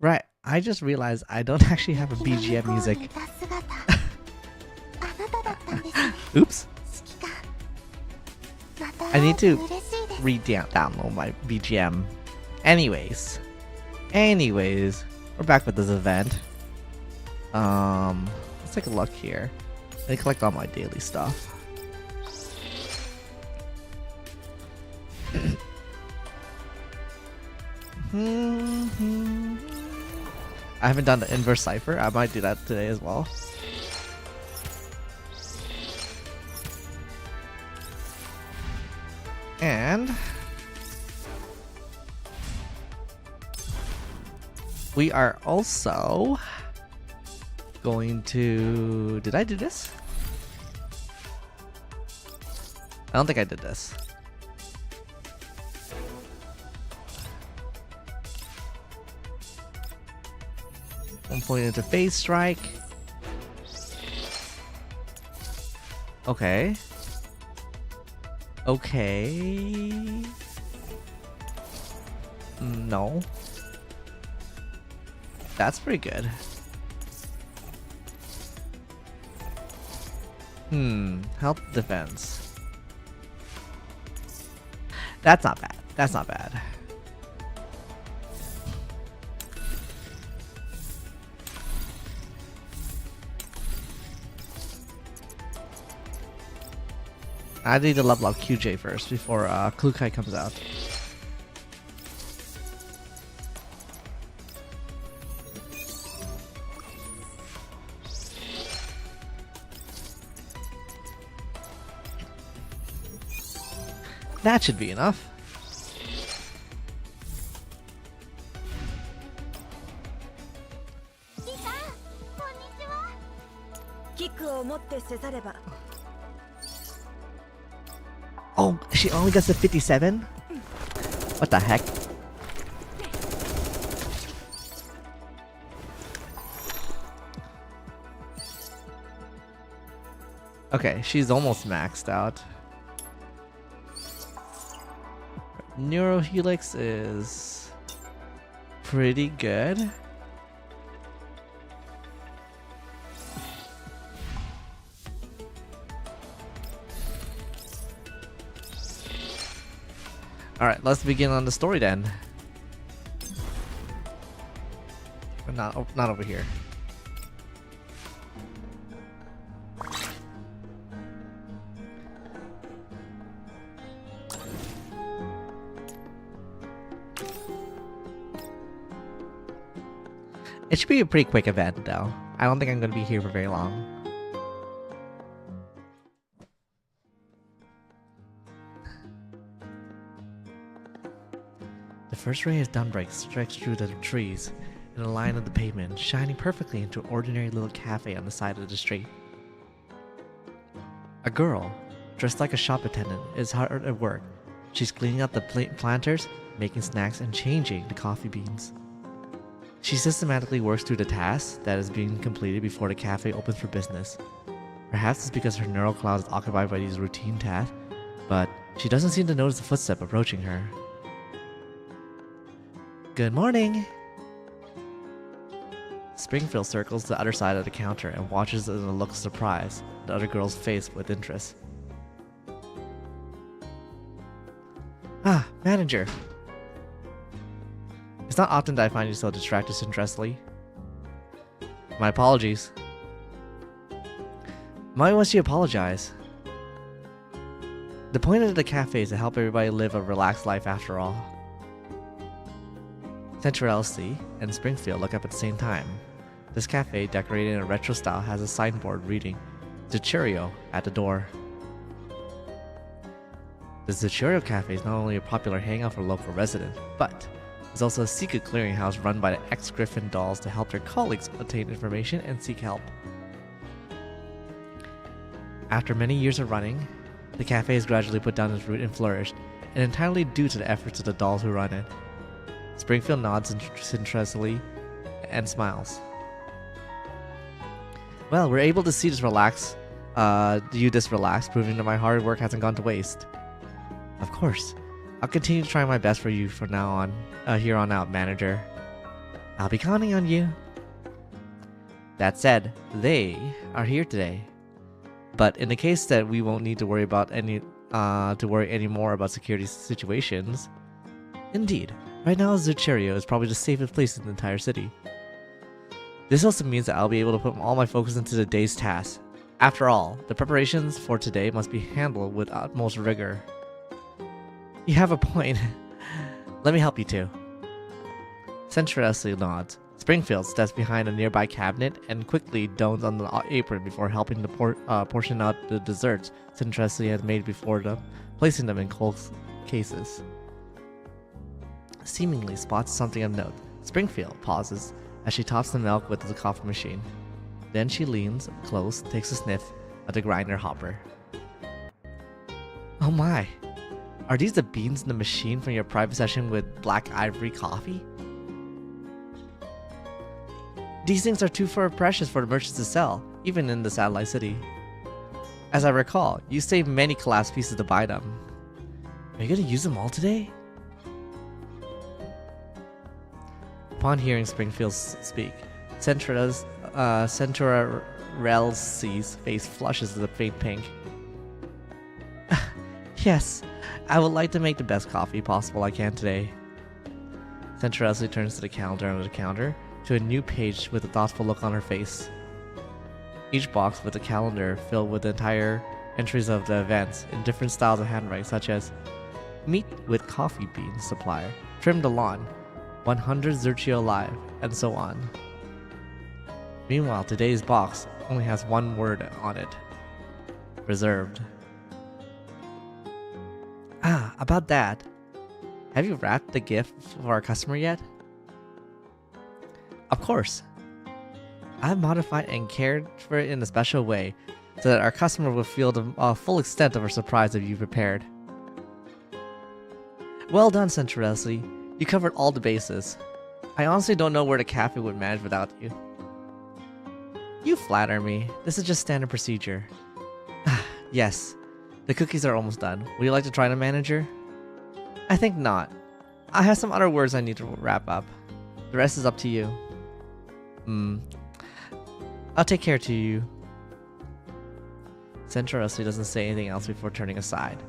Right, I just realized I don't actually have a BGM music. Oops. I need to download my BGM. Anyways, we're back with this event. Let's take a look here. Let me collect all my daily stuff. I haven't done the inverse cipher. I might do that today as well. And we are also going to... Did I do this? I don't think I did this. 1 point into phase strike. Okay. Okay. No. That's pretty good. Health defense. That's not bad. That's not bad. I need to level up QJ first before Klukai comes out. That should be enough. Oh, she only gets to 57? What the heck? Okay, she's almost maxed out. Neurohelix is pretty good. Alright, let's begin on the story then. Not over here. It should be a pretty quick event though. I don't think I'm going to be here for very long. The first ray of dawnbreak stretched through the trees in a line of the pavement, shining perfectly into an ordinary little cafe on the side of the street. A girl, dressed like a shop attendant, is hard at work. She's cleaning up the planters, making snacks, and changing the coffee beans. She systematically works through the task that is being completed before the cafe opens for business. Perhaps it's because her neural cloud is occupied by these routine tasks, but she doesn't seem to notice the footstep approaching her. Good morning! Springfield circles to the other side of the counter and watches in a look of surprise the other girl's face with interest. Ah, manager! It's not often that I find you so distracted interestedly. My apologies. Why must you apologize? The point of the cafe is to help everybody live a relaxed life after all. Central LC and Springfield look up at the same time. This cafe, decorated in a retro style, has a signboard reading Zucchero at the door. The Zucchero Cafe is not only a popular hangout for local residents, but is also a secret clearinghouse run by the ex-Griffin dolls to help their colleagues obtain information and seek help. After many years of running, the cafe has gradually put down its root and flourished, and entirely due to the efforts of the dolls who run it. Springfield nods interestedly and smiles. Well, we're able to see this relaxed, proving that my hard work hasn't gone to waste. Of course, I'll continue to try my best for you from now on, here on out, manager. I'll be counting on you. That said, they are here today. But in the case that we won't need to worry about any more about security situations, indeed, right now Zucchero is probably the safest place in the entire city. This also means that I'll be able to put all my focus into the day's tasks. After all, the preparations for today must be handled with utmost rigor. You have a point. Let me help you too. Sensuously nods. Springfield steps behind a nearby cabinet and quickly dons on the apron before helping to portion out the desserts Sensuously had made before them, placing them in cold cases. Seemingly spots something of note. Springfield pauses as she tops the milk with the coffee machine. Then she leans close, takes a sniff at the grinder hopper. Oh my! Are these the beans in the machine from your private session with Black Ivory Coffee? These things are too precious for the merchants to sell, even in the satellite city. As I recall, you saved many collapsed pieces to buy them. Are you gonna use them all today? Upon hearing Springfield speak, Centurel's face flushes with a faint pink. Yes, I would like to make the best coffee possible I can today. Centurelli turns to the calendar on the counter, to a new page with a thoughtful look on her face. Each box with a calendar filled with the entire entries of the events in different styles of handwriting, such as meet with coffee bean supplier, trim the lawn, 100 Zucchero live, and so on. Meanwhile, today's box only has one word on it: reserved. Ah, about that. Have you wrapped the gift for our customer yet? Of course. I've modified and cared for it in a special way so that our customer will feel the full extent of our surprise that you prepared. Well done, Centurelli. You covered all the bases. I honestly don't know where the cafe would manage without you. You flatter me. This is just standard procedure. Yes, the cookies are almost done. Would you like to try them, manager? I think not. I have some other words I need to wrap up. The rest is up to you. I'll take care to you. Centurelli doesn't say anything else before turning aside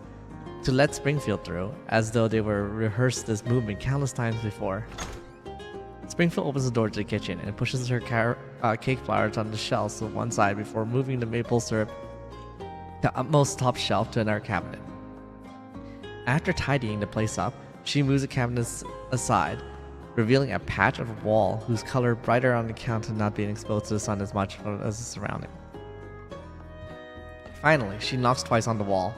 to let Springfield through, as though they were rehearsed this movement countless times before. Springfield opens the door to the kitchen and pushes her cake flours on the shelves to one side before moving the maple syrup to the utmost top shelf to another cabinet. After tidying the place up, she moves the cabinets aside, revealing a patch of wall whose color brighter on account of not being exposed to the sun as much as the surrounding. Finally, she knocks twice on the wall.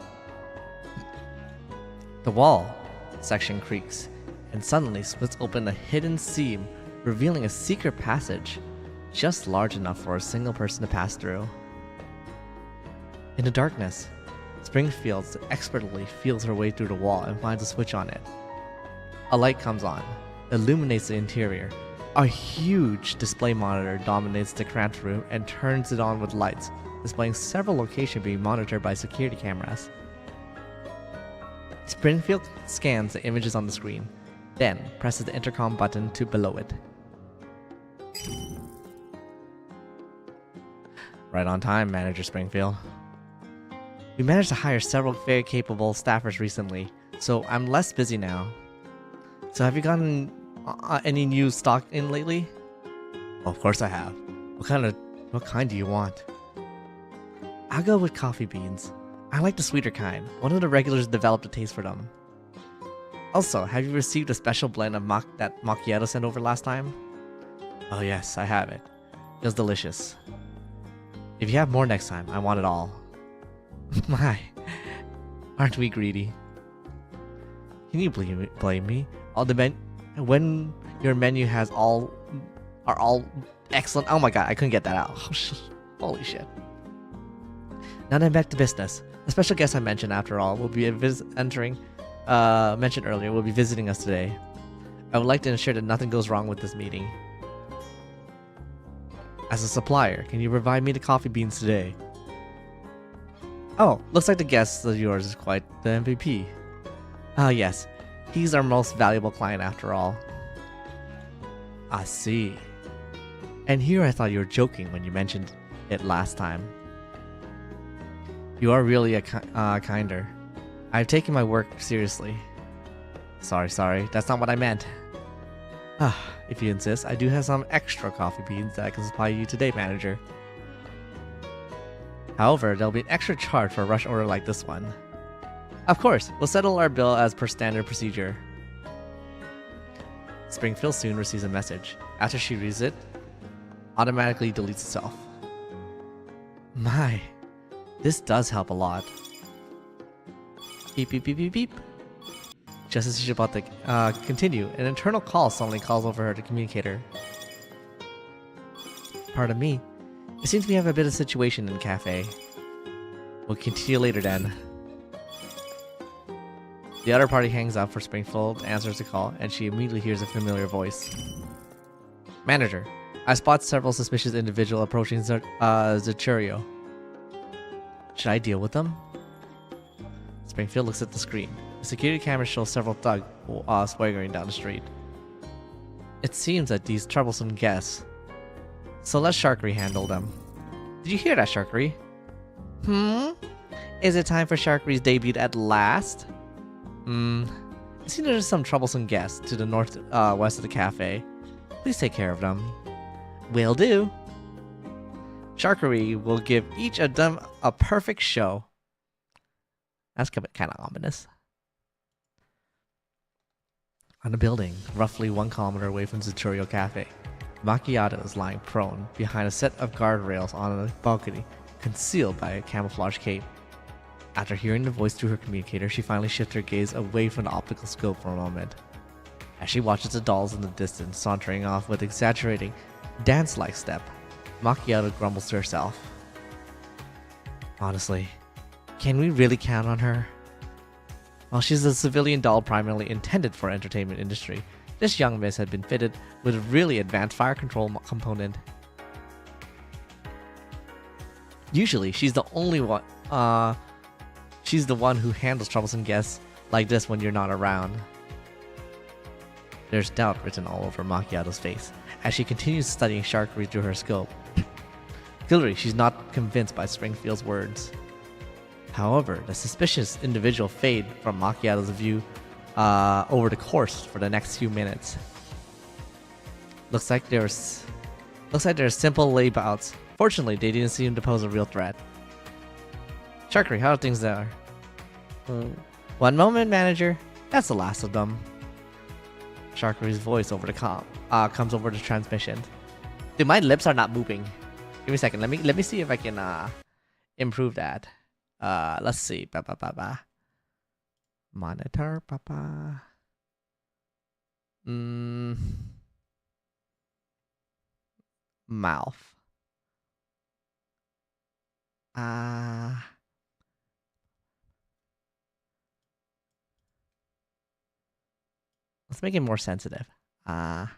The wall section creaks and suddenly splits open a hidden seam, revealing a secret passage just large enough for a single person to pass through. In the darkness, Springfield expertly feels her way through the wall and finds a switch on it. A light comes on, illuminates the interior. A huge display monitor dominates the cramped room and turns it on with lights, displaying several locations being monitored by security cameras. Springfield scans the images on the screen, then presses the intercom button to below it. Right on time, Manager Springfield. We managed to hire several very capable staffers recently, so I'm less busy now. So have you gotten any new stock in lately? Oh, of course I have. What kind do you want? I'll go with coffee beans. I like the sweeter kind. One of the regulars developed a taste for them. Also, have you received a special blend of that macchiato sent over last time? Oh yes, I have it. It was delicious. If you have more next time, I want it all. My, aren't we greedy? Can you blame me? When your menu are all excellent. Oh my god, I couldn't get that out. Holy shit. Now then, back to business. A special guest I mentioned, after all, will be mentioned earlier, will be visiting us today. I would like to ensure that nothing goes wrong with this meeting. As a supplier, can you provide me the coffee beans today? Oh, looks like the guest of yours is quite the MVP. Ah, yes. He's our most valuable client after all. I see. And here I thought you were joking when you mentioned it last time. You are really a kinder. I've taken my work seriously. Sorry, that's not what I meant. If you insist, I do have some extra coffee beans that I can supply you today, manager. However, there'll be an extra charge for a rush order like this one. Of course, we'll settle our bill as per standard procedure. Springfield soon receives a message. After she reads it, automatically deletes itself. My, this does help a lot. Beep beep beep beep beep. Just as she's about to continue, an internal call suddenly calls over her to communicate her. Pardon me. It seems we have a bit of situation in the cafe. We'll continue later then. The other party hangs up for Springfield, answers the call, and she immediately hears a familiar voice. Manager, I spot several suspicious individuals approaching Zucchero. Should I deal with them? Springfield looks at the screen. The security camera shows several thugs swaggering down the street. It seems that these troublesome guests. So let Sharkery handle them. Did you hear that, Sharkery? Is it time for Sharkery's debut at last? It seems there's some troublesome guests to the northwest of the cafe. Please take care of them. Will do. Sharkery will give each of them a perfect show. That's kind of ominous. On a building, roughly 1 kilometer away from Zucchero Cafe, Macchiato is lying prone behind a set of guardrails on a balcony, concealed by a camouflage cape. After hearing the voice through her communicator, she finally shifts her gaze away from the optical scope for a moment. As she watches the dolls in the distance sauntering off with exaggerating, dance-like step, Macchiato grumbles to herself. Honestly, can we really count on her? While she's a civilian doll primarily intended for entertainment industry, this young miss had been fitted with a really advanced fire control component. Usually, she's the only one. She's the one who handles troublesome guests like this when you're not around. There's doubt written all over Macchiato's face as she continues studying Sharkery through her scope. Clearly, she's not convinced by Springfield's words. However, the suspicious individual fade from Macchiato's view over the course for the next few minutes. Looks like there's simple layouts. Fortunately, they didn't seem to pose a real threat. Sharkery, how are things there? One moment, manager. That's the last of them. Sharkery's voice over the comes over the transmission. Dude, my lips are not moving. Give me a second. Let me see if I can improve that. Let's see. Monitor, papa. Mouth. Let's make it more sensitive. Can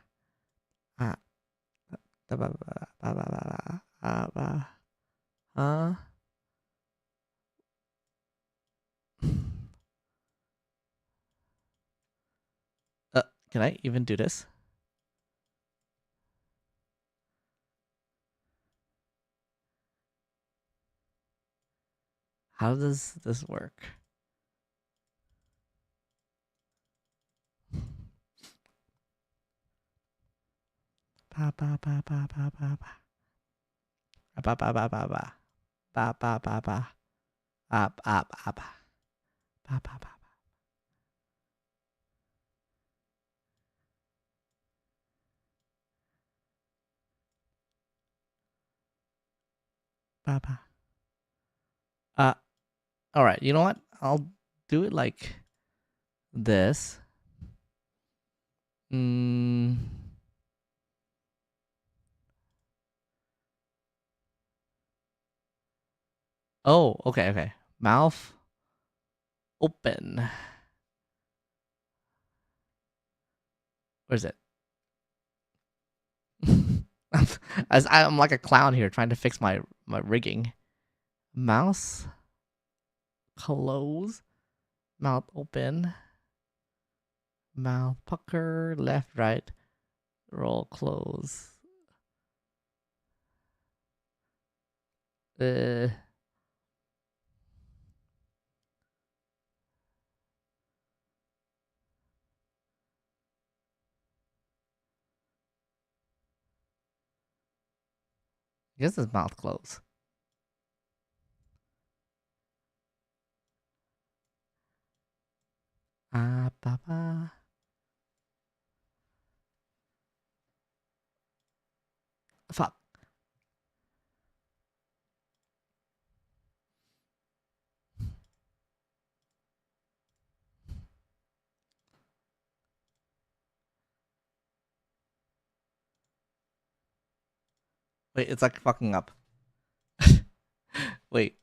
I even do this? How does this work? Ba ba ba ba ba ba ba. Ba ba ba ba ba. Ba ba ba ba. Up up up. Ba ba ba. Ba. All right. You know what? I'll do it like this. Oh, okay. Mouth open. Where's it? I'm like a clown here trying to fix my rigging. Mouse close. Mouth open. Mouth pucker. Left, right. Roll close. I guess his mouth closed. Ba. Fuck. Wait, it's like fucking up. Wait.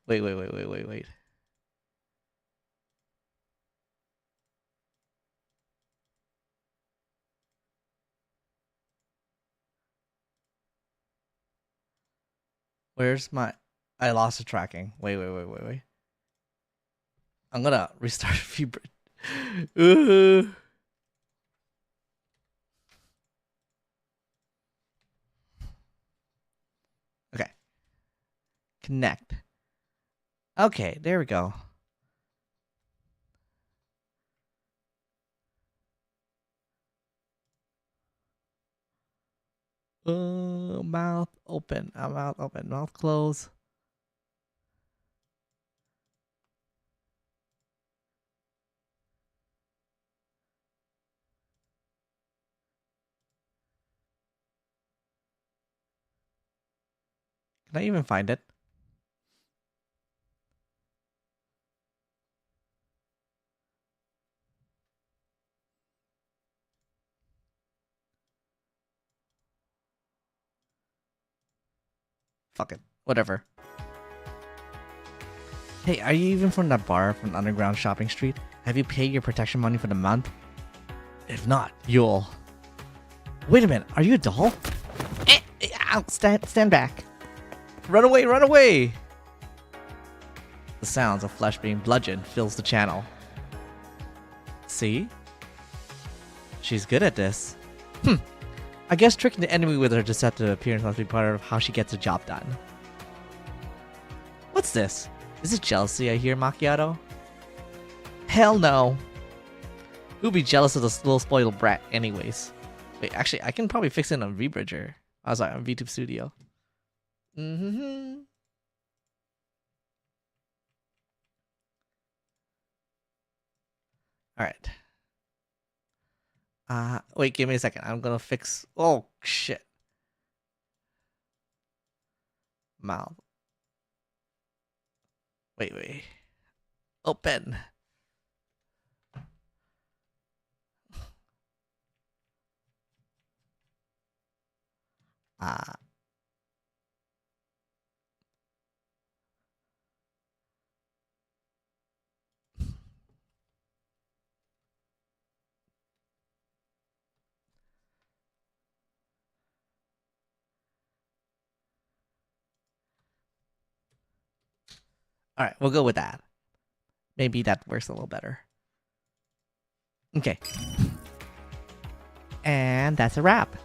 Where's my... I lost the tracking. Wait. I'm gonna restart Vtuber. Okay. Connect. Okay, there we go. Mouth open. Mouth open. Mouth close. Can I even find it? Fuck it. Whatever. Hey, are you even from that bar from the underground shopping street? Have you paid your protection money for the month? If not, you'll... Wait a minute, are you a doll? Ow, stand back. Run away! The sounds of flesh being bludgeoned fills the channel. See? She's good at this. I guess tricking the enemy with her deceptive appearance must be part of how she gets the job done. What's this? Is it jealousy I hear, Macchiato? Hell no. Who'd be jealous of this little spoiled brat anyways? Wait, actually, I can probably fix it on VBridger. I was like, on VTube Studio. Alright. Wait, give me a second. I'm gonna fix... Oh, shit. Mouth. Wait. Open. Alright, we'll go with that. Maybe that works a little better. Okay. And that's a wrap.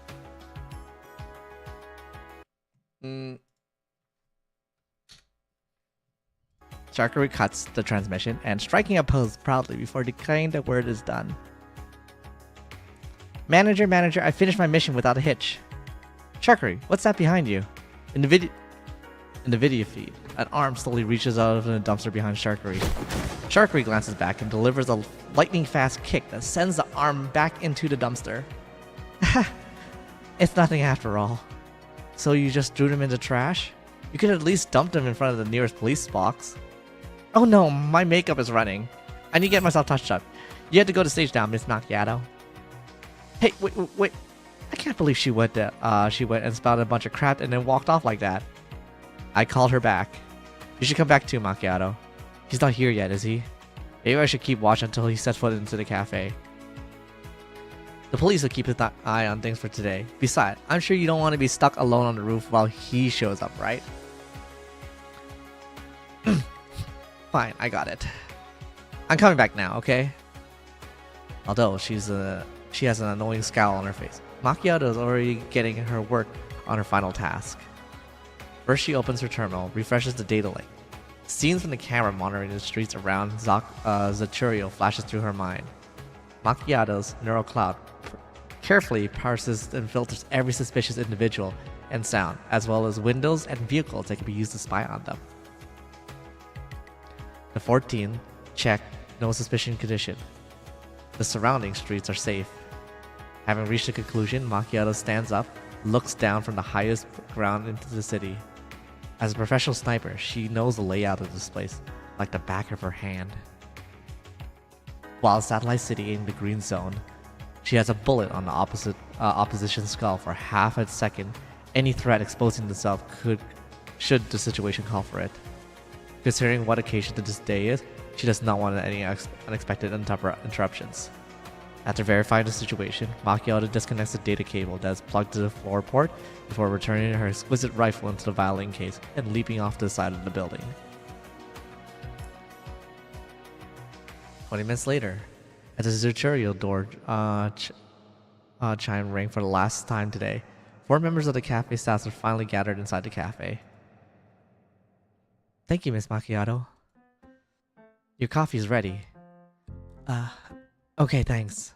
Sharkery cuts the transmission and striking a pose proudly before declaring the word is done. Manager, I finished my mission without a hitch. Sharkery, what's that behind you? In the video feed, an arm slowly reaches out of the dumpster behind Sharkery. Sharkery glances back and delivers a lightning-fast kick that sends the arm back into the dumpster. It's nothing after all. So you just threw them in the trash? You could at least dump them in front of the nearest police box. Oh no, my makeup is running. I need to get myself touched up. You had to go to stage now, Miss Macchiato. Hey, wait. I can't believe she went and spouted a bunch of crap and then walked off like that. I called her back. You should come back too, Macchiato. He's not here yet, is he? Maybe I should keep watch until he sets foot into the cafe. The police will keep an eye on things for today. Besides, I'm sure you don't want to be stuck alone on the roof while he shows up, right? Fine, I got it. I'm coming back now, okay? Although she has an annoying scowl on her face. Macchiato is already getting her work on her final task. First, she opens her terminal, refreshes the data link. Scenes from the camera monitoring the streets around Zucchero flashes through her mind. Macchiato's neural cloud carefully parses and filters every suspicious individual and sound, as well as windows and vehicles that can be used to spy on them. The 14, check, no suspicion condition. The surrounding streets are safe. Having reached a conclusion, Macchiato stands up, looks down from the highest ground into the city. As a professional sniper, she knows the layout of this place like the back of her hand. While Satellite City in the green zone, she has a bullet on the opposition skull for half a second. Any threat exposing itself should the situation call for it. Considering what occasion this day is, she does not want any unexpected interruptions. After verifying the situation, Macchiato disconnects the data cable that is plugged to the floor port before returning her exquisite rifle into the violin case and leaping off to the side of the building. 20 minutes later, as the Zucchero door chime rang for the last time today, 4 members of the cafe staff are finally gathered inside the cafe. Thank you, Miss Macchiato. Your coffee is ready. Okay, thanks.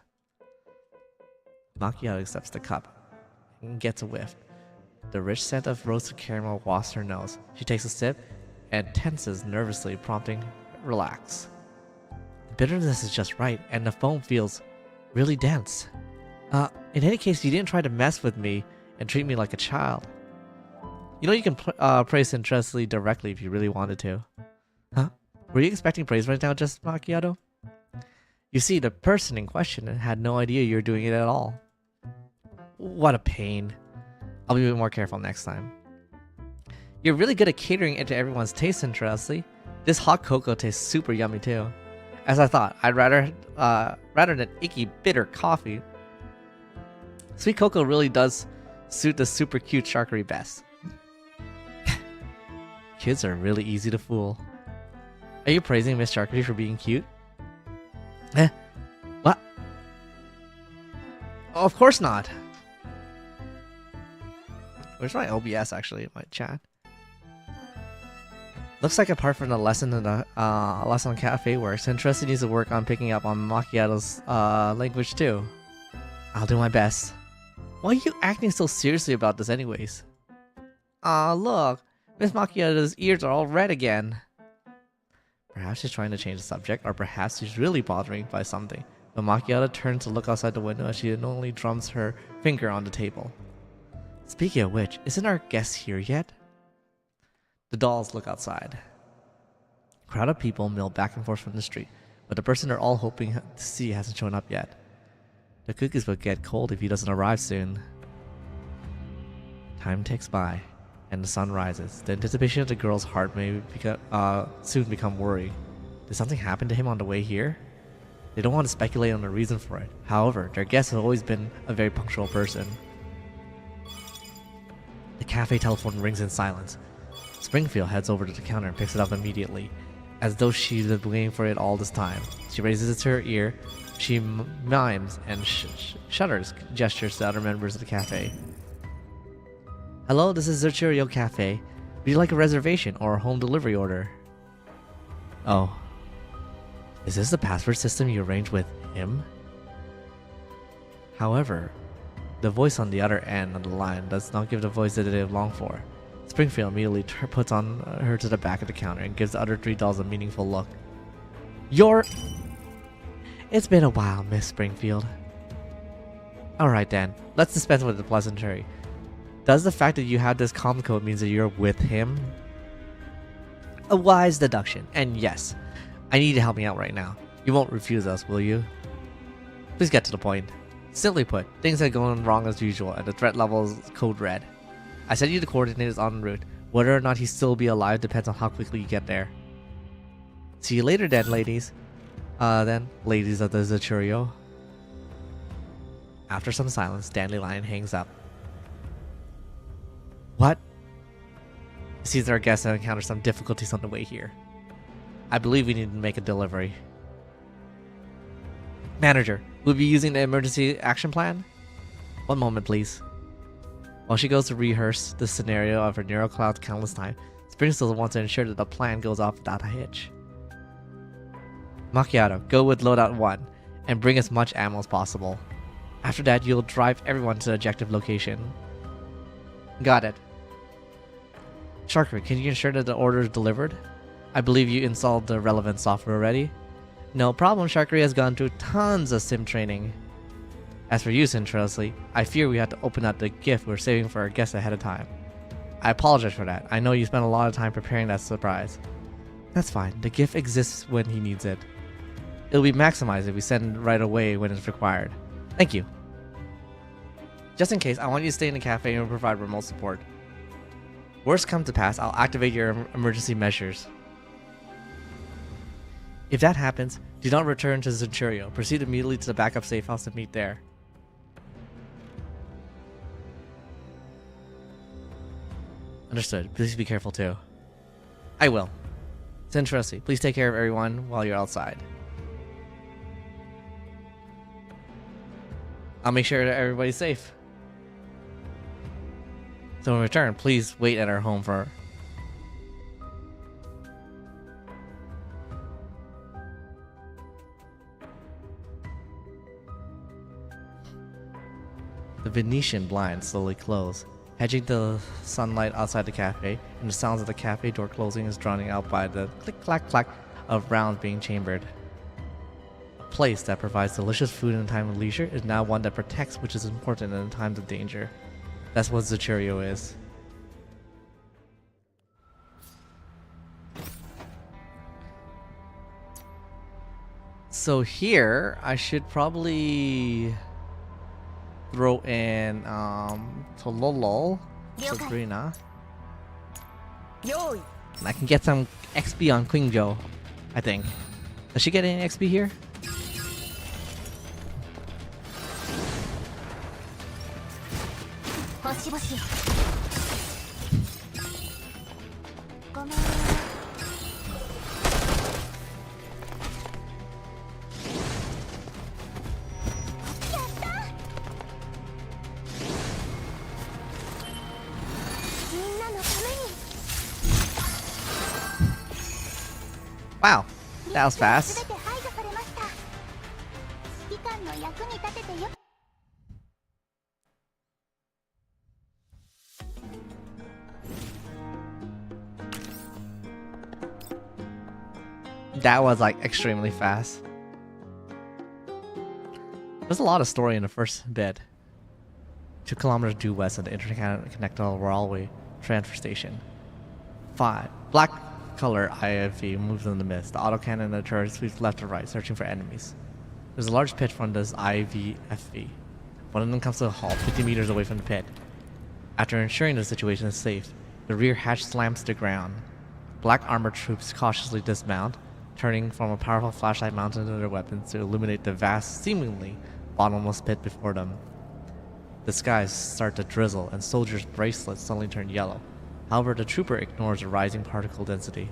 Macchiato accepts the cup and gets a whiff. The rich scent of roasted caramel wafts her nose. She takes a sip and tenses nervously, prompting relax. The bitterness is just right, and the foam feels really dense. In any case, you didn't try to mess with me and treat me like a child. You know you can praise interestedly directly if you really wanted to. Huh? Were you expecting praise right now, just Macchiato? You see, the person in question had no idea you were doing it at all. What a pain. I'll be a bit more careful next time. You're really good at catering into everyone's taste, interestingly. This hot cocoa tastes super yummy too. As I thought, I'd rather than icky, bitter coffee. Sweet cocoa really does suit the super cute Sharkery best. Kids are really easy to fool. Are you praising Miss Sharkery for being cute? What? Oh, of course not. Where's my OBS actually? My chat. Looks like apart from the lesson in the lesson on cafe works, Interested needs to work on picking up on Macchiato's language too. I'll do my best. Why are you acting so seriously about this anyways? Aw, look, Miss Macchiato's ears are all red again. Perhaps she's trying to change the subject, or perhaps she's really bothering by something. But Macchiato turns to look outside the window as she annoyingly drums her finger on the table. Speaking of which, isn't our guest here yet? The dolls look outside. A crowd of people mill back and forth from the street, but the person they're all hoping to see hasn't shown up yet. The cookies will get cold if he doesn't arrive soon. Time ticks by, and the sun rises. The anticipation of the girl's heart may soon become worry. Did something happen to him on the way here? They don't want to speculate on the reason for it. However, their guest has always been a very punctual person. The cafe telephone rings in silence. Springfield heads over to the counter and picks it up immediately, as though she's been waiting for it all this time. She raises it to her ear. She mimes and shudders gestures to other members of the cafe. Hello, this is Zucchero Cafe. Would you like a reservation or a home delivery order? Oh. Is this the password system you arranged with him? However, the voice on the other end of the line does not give the voice that they long for. Springfield immediately puts on her to the back of the counter and gives the other 3 dolls a meaningful look. It's been a while, Miss Springfield. Alright then, let's dispense with the pleasantry. Does the fact that you have this comm code means that you're with him? A wise deduction, and yes, I need you to help me out right now. You won't refuse us, will you? Please get to the point. Simply put, things are going wrong as usual and the threat level is code red. I sent you the coordinates en route. Whether or not he still be alive depends on how quickly you get there. See you later then, ladies. Ladies of the Zucchero. After some silence, Dandelion hangs up. What? It seems our guests have encountered some difficulties on the way here. I believe we need to make a delivery. Manager, we'll be using the emergency action plan? One moment, please. While she goes to rehearse the scenario of her neural cloud's countless time, Springstill wants to ensure that the plan goes off without a hitch. Macchiato, go with loadout 1 and bring as much ammo as possible. After that, you'll drive everyone to the objective location. Got it. Sharkery, can you ensure that the order is delivered? I believe you installed the relevant software already. No problem, Sharkery has gone through tons of sim training. As for you, Centrality, I fear we have to open up the gift we're saving for our guests ahead of time. I apologize for that. I know you spent a lot of time preparing that surprise. That's fine. The gift exists when he needs it. It'll be maximized if we send it right away when it's required. Thank you. Just in case, I want you to stay in the cafe and provide remote support. Worst come to pass, I'll activate your emergency measures. If that happens, do not return to Zucchero. Proceed immediately to the backup safe house and meet there. Understood. Please be careful too. I will. Centrosy, please take care of everyone while you're outside. I'll make sure that everybody's safe. So in return, please wait at our home for... The Venetian blinds slowly close, hedging the sunlight outside the cafe, and the sounds of the cafe door closing is drowned out by the click-clack-clack of rounds being chambered. A place that provides delicious food in a time of leisure is now one that protects, which is important in times of danger. That's what Zucchero is. So here, I should probably throw in Tololo, Sabrina. And I can get some XP on Qingzhou, I think. Does she get any XP here? Wow, that was fast. That was like extremely fast. There's a lot of story in the first bit. 2 kilometers due west of the interconnected railway transfer station. 5. Black color IFV moves in the mist. The autocannon and the turret sweeps left to right, searching for enemies. There's a large pit from this IVFV. One of them comes to a halt 50 meters away from the pit. After ensuring the situation is safe, the rear hatch slams to the ground. Black armored troops cautiously dismount, turning from a powerful flashlight mounted to their weapons to illuminate the vast, seemingly bottomless pit before them. The skies start to drizzle, and soldiers' bracelets suddenly turn yellow. However, the trooper ignores the rising particle density.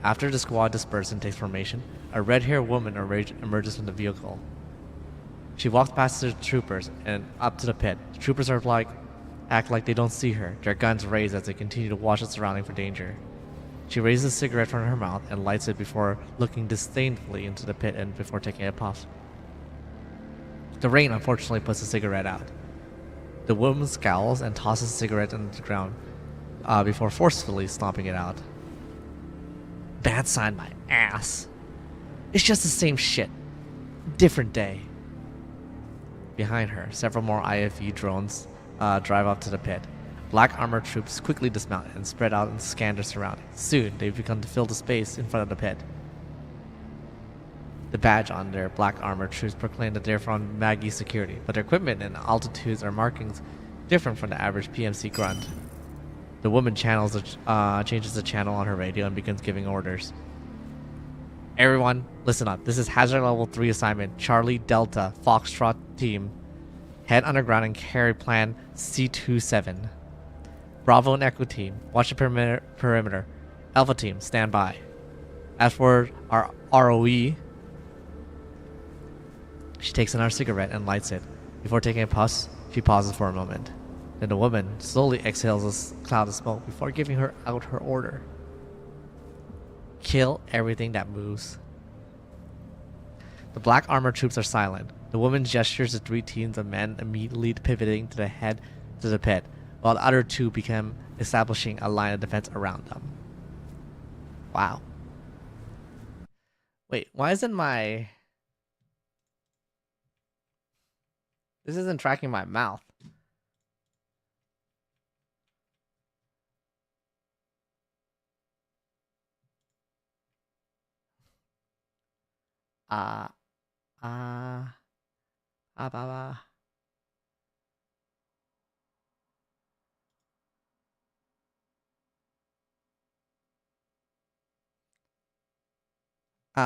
After the squad disperses and takes formation, a red-haired woman emerges from the vehicle. She walks past the troopers and up to the pit. The troopers act like they don't see her, their guns raised as they continue to watch the surrounding for danger. She raises a cigarette from her mouth and lights it before looking disdainfully into the pit and before taking a puff. The rain unfortunately puts the cigarette out. The woman scowls and tosses the cigarette on the ground before forcefully stomping it out. Bad sign, my ass. It's just the same shit. Different day. Behind her, several more IFE drones drive up to the pit. Black armored troops quickly dismount and spread out and scan their surroundings. Soon, they've begun to fill the space in front of the pit. The badge on their black armored troops proclaim that they're from Maggie Security, but their equipment and altitudes are markings different from the average PMC grunt. The woman changes the channel on her radio and begins giving orders. Everyone, listen up. This is Hazard Level 3 assignment. Charlie Delta, Foxtrot Team. Head underground and carry plan C27. Bravo and Echo Team, watch the perimeter. Alpha Team, stand by. As for our ROE, she takes another cigarette and lights it. Before taking a puff, She pauses for a moment. Then the woman slowly exhales a cloud of smoke before giving her out her order. Kill everything that moves. The black armored troops are silent. The woman gestures to 3 teams of men immediately pivoting to the head to the pit, while the other 2 become establishing a line of defense around them. Wow. Wait, why isn't my... This isn't tracking my mouth. Ba, ba.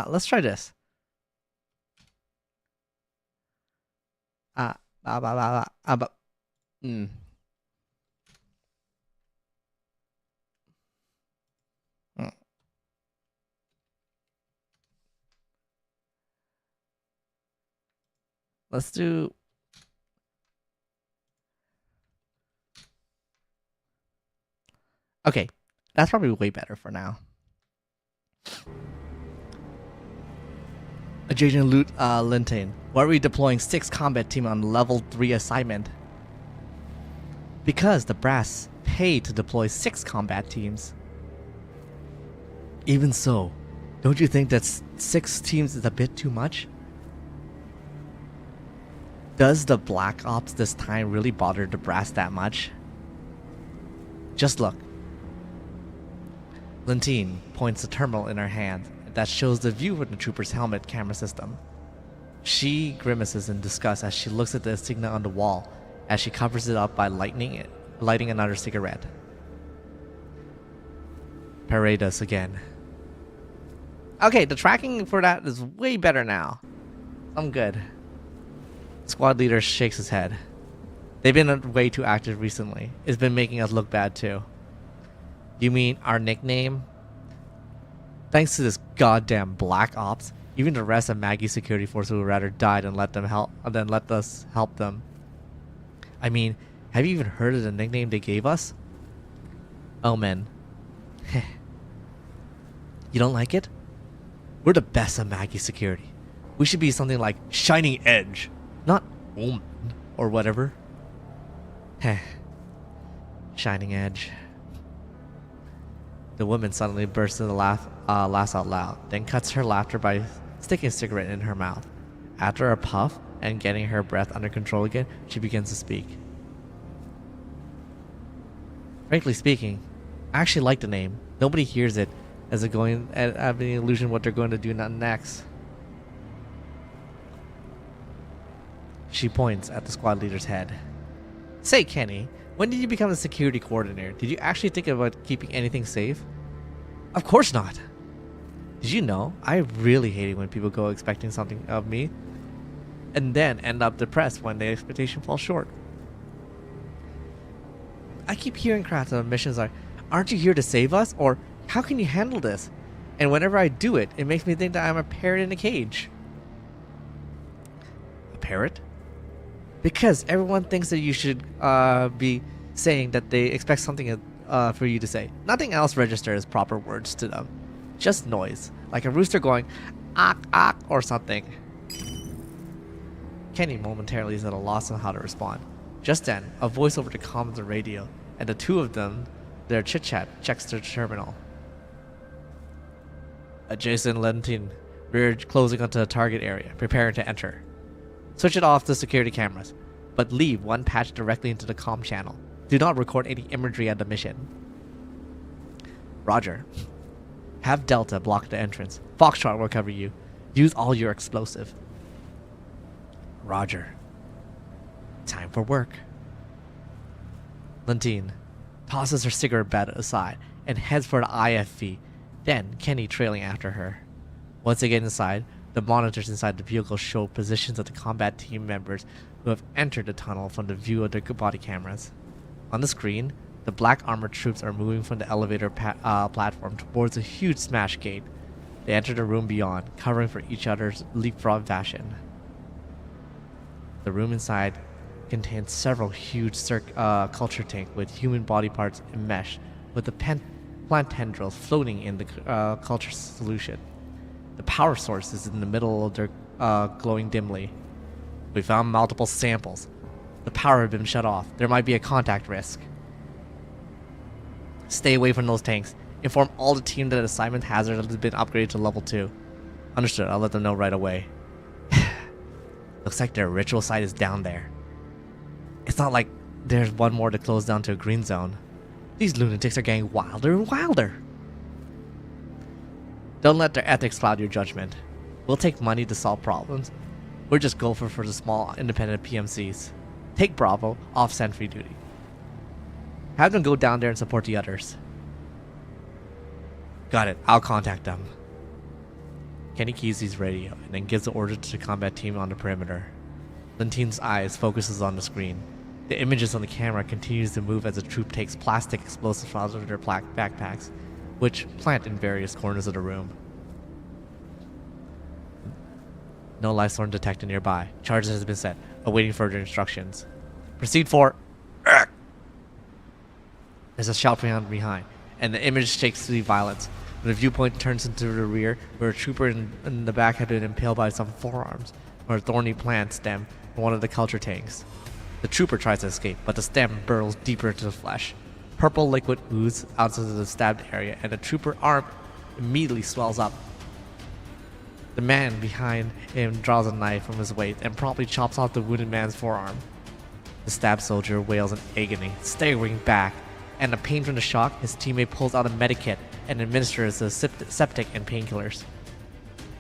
Let's try this. Ba, ba, ba, ba, ba. Let's do... Okay, that's probably way better for now. Adjacent loot, Lintain. Why are we deploying 6 combat team on level 3 assignment? Because the brass paid to deploy 6 combat teams. Even so, don't you think that 6 teams is a bit too much? Does the Black Ops this time really bother the brass that much? Just look. Lentine points the terminal in her hand that shows the view of the trooper's helmet camera system. She grimaces in disgust as she looks at the insignia on the wall as she covers it up by lighting another cigarette. Parade us again. Okay, the tracking for that is way better now. I'm good. Squad leader shakes his head. They've been way too active recently. It's been making us look bad too. You mean our nickname? Thanks to this goddamn Black Ops, even the rest of Maggie's security force would rather die than let us help them. I mean, have you even heard of the nickname they gave us? Omen. You don't like it? We're the best of Maggie's security. We should be something like Shining Edge, not Omen or whatever. Shining Edge. The woman suddenly bursts into laughs out loud, then cuts her laughter by sticking a cigarette in her mouth. After a puff and getting her breath under control again, she begins to speak. Frankly speaking, I actually like the name. Nobody hears it as they're going and have any illusion what they're going to do next. She points at the squad leader's head. Say, Kenny, when did you become a security coordinator? Did you actually think about keeping anything safe? Of course not. Did you know? I really hate it when people go expecting something of me and then end up depressed when the expectation falls short. I keep hearing crowds on missions like, aren't you here to save us? Or, how can you handle this? And whenever I do it, it makes me think that I'm a parrot in a cage. A parrot? Because everyone thinks that you should be saying that they expect something for you to say. Nothing else registers as proper words to them. Just noise. Like a rooster going, "Ak, ak," or something. Kenny momentarily is at a loss on how to respond. Just then, a voice over the comms on the radio, and the two of them, their chit-chat, checks their terminal. Adjacent Lentin, we're closing onto the target area, preparing to enter. Switch it off the security cameras, but leave one patch directly into the comm channel. Do not record any imagery at the mission. Roger. Have Delta block the entrance. Foxtrot will cover you. Use all your explosive. Roger. Time for work. Lentine tosses her cigarette butt aside and heads for the IFV, then Kenny trailing after her. Once they get inside, the monitors inside the vehicle show positions of the combat team members who have entered the tunnel from the view of their body cameras. On the screen, the black armored troops are moving from the elevator platform towards a huge smash gate. They enter the room beyond, covering for each other's leapfrog fashion. The room inside contains several huge culture tanks with human body parts enmeshed with the plant tendrils floating in the culture solution. The power source is in the middle of their glowing dimly. We found multiple samples. The power had been shut off. There might be a contact risk. Stay away from those tanks. Inform all the team that assignment hazard has been upgraded to level 2. Understood, I'll let them know right away. Looks like their ritual site is down there. It's not like there's one more to close down to a green zone. These lunatics are getting wilder and wilder. Don't let their ethics cloud your judgment. We'll take money to solve problems. We're just gopher for the small independent PMCs. Take Bravo off sentry duty. Have them go down there and support the others. Got it, I'll contact them. Kenny keys his radio and then gives the order to the combat team on the perimeter. Lintine's eyes focuses on the screen. The images on the camera continues to move as the troop takes plastic explosives out of their backpacks, which plant in various corners of the room. No life storm detected nearby. Charges has been set, awaiting further instructions. Proceed for... There's a shout from behind, and the image shakes to the violence. The viewpoint turns into the rear, where a trooper in the back had been impaled by some forearms, or a thorny plant stem from one of the culture tanks. The trooper tries to escape, but the stem burrows deeper into the flesh. Purple liquid oozes out of the stabbed area, and the trooper arm immediately swells up. The man behind him draws a knife from his waist and promptly chops off the wounded man's forearm. The stabbed soldier wails in agony, staggering back, and the pain from the shock, his teammate pulls out a medikit and administers the septic and painkillers.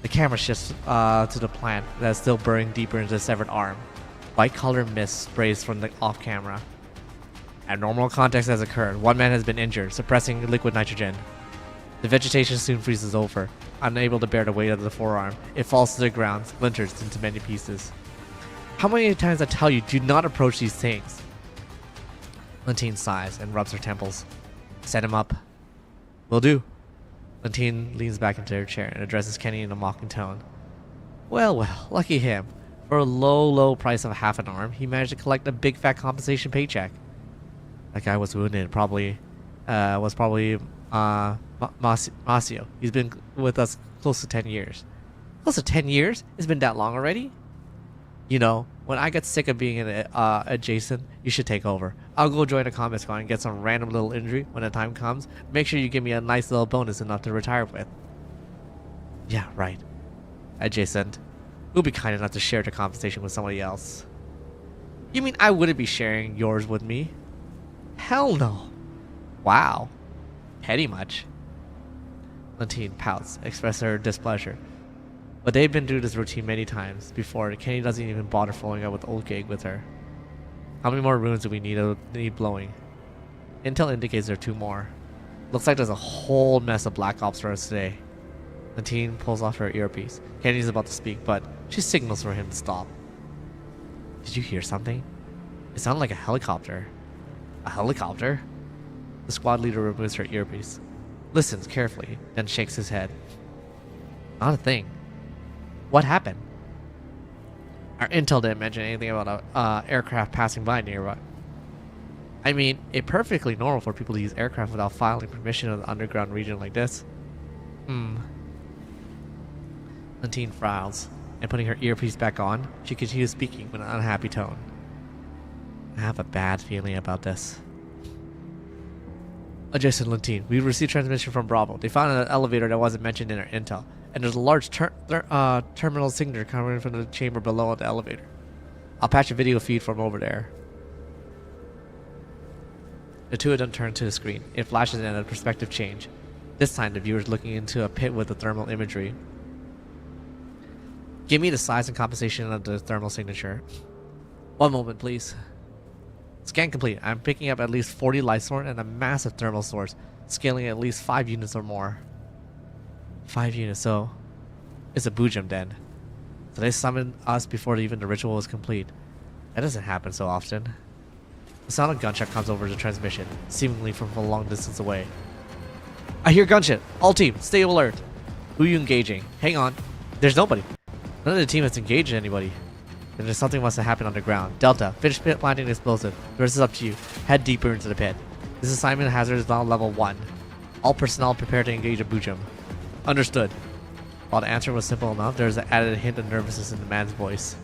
The camera shifts to the plant that is still burrowing deeper into the severed arm. White color mist sprays from the off camera. Abnormal context has occurred. One man has been injured, suppressing liquid nitrogen. The vegetation soon freezes over. Unable to bear the weight of the forearm, it falls to the ground, splinters into many pieces. How many times I tell you, do not approach these things? Lentine sighs and rubs her temples. Set him up. Will do. Lentine leans back into her chair and addresses Kenny in a mocking tone. Well, lucky him. For a low price of half an arm, he managed to collect a big fat compensation paycheck. That guy was wounded, probably Masio. He's been with us close to 10 years. Close to 10 years? It's been that long already? You know, when I get sick of being adjacent, you should take over. I'll go join a combat squad and get some random little injury when the time comes. Make sure you give me a nice little bonus enough to retire with. Yeah, right. Adjacent. Who'll be kind enough to share the compensation with somebody else? You mean I wouldn't be sharing yours with me? Hell no. Wow. Petty much. Lentine pouts, expressing her displeasure. But they've been through this routine many times before. Kenny doesn't even bother following up with old gig with her. How many more runes do we need blowing? Intel indicates there are 2 more. Looks like there's a whole mess of Black Ops for us today. Lentine pulls off her earpiece. Kenny's about to speak, but she signals for him to stop. Did you hear something? It sounded like a helicopter. A helicopter? The squad leader removes her earpiece, listens carefully, then shakes his head. Not a thing. What happened? Our intel didn't mention anything about a aircraft passing by nearby. I mean, it's perfectly normal for people to use aircraft without filing permission in an underground region like this. Lentine frowns, and putting her earpiece back on, she continues speaking with an unhappy tone. I have a bad feeling about this. Adjacent Lentine, we received transmission from Bravo. They found an elevator that wasn't mentioned in our intel, and there's a large terminal signature coming from the chamber below the elevator. I'll patch a video feed from over there. The two of them turn to the screen. It flashes in a perspective change. This time the viewer's looking into a pit with the thermal imagery. Give me the size and composition of the thermal signature. One moment, please. Scan complete. I'm picking up at least 40 light source and a massive thermal source, scaling at least 5 units or more. 5 units, so it's a boojum then. So they summoned us before even the ritual was complete. That doesn't happen so often. The sound of gunshot comes over the transmission, seemingly from a long distance away. I hear gunshot. All team, stay alert. Who are you engaging? Hang on. There's nobody. None of the team has engaged anybody. Then something must have happened underground. Delta, finish pit planting the explosive. The rest is up to you. Head deeper into the pit. This assignment hazard is now level 1. All personnel prepare to engage a Bujum. Understood. While the answer was simple enough, there was an added hint of nervousness in the man's voice.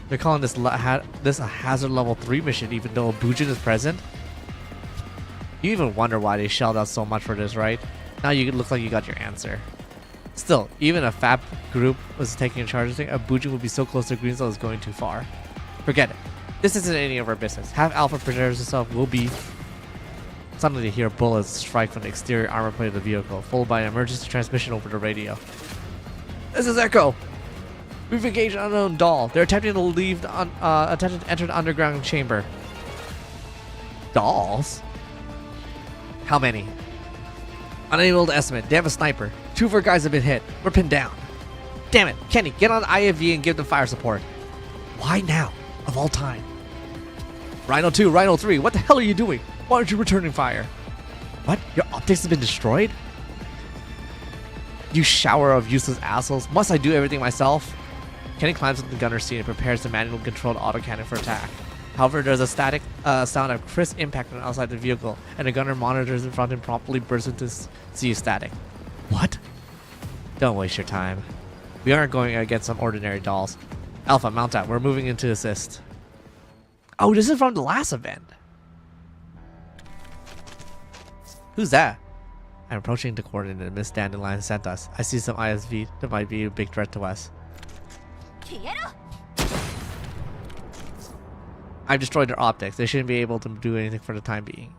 They're calling this a hazard level 3 mission even though a Bujum is present? You even wonder why they shelled out so much for this, right? Now you look like you got your answer. Still, even if FAP group was taking charge of the thing, a Bujum would be so close to Green Zone is going too far. Forget it. This isn't any of our business. Have Alpha preserves himself will be... Suddenly they hear bullets strike from the exterior armor plate of the vehicle, followed by an emergency transmission over the radio. This is Echo! We've engaged an unknown doll. They're attempting to leave the attempting to enter the underground chamber. Dolls? How many? Unable to estimate. They have a sniper. 2 of our guys have been hit. We're pinned down. Damn it. Kenny, get on the IFV and give them fire support. Why now? Of all time. Rhino 2, Rhino 3, what the hell are you doing? Why aren't you returning fire? What? Your optics have been destroyed? You shower of useless assholes. Must I do everything myself? Kenny climbs into the gunner's seat and prepares the manual controlled autocannon for attack. However, there's a static sound of crisp impact from outside the vehicle, and the gunner monitors in front of him promptly bursts into sea static. What? Don't waste your time. We aren't going against some ordinary dolls. Alpha, mount out. We're moving in to assist. Oh, this is from the last event. Who's that? I'm approaching the coordinate Miss Dandelion sent us. I see some ISV that might be a big threat to us. I've destroyed their optics. They shouldn't be able to do anything for the time being.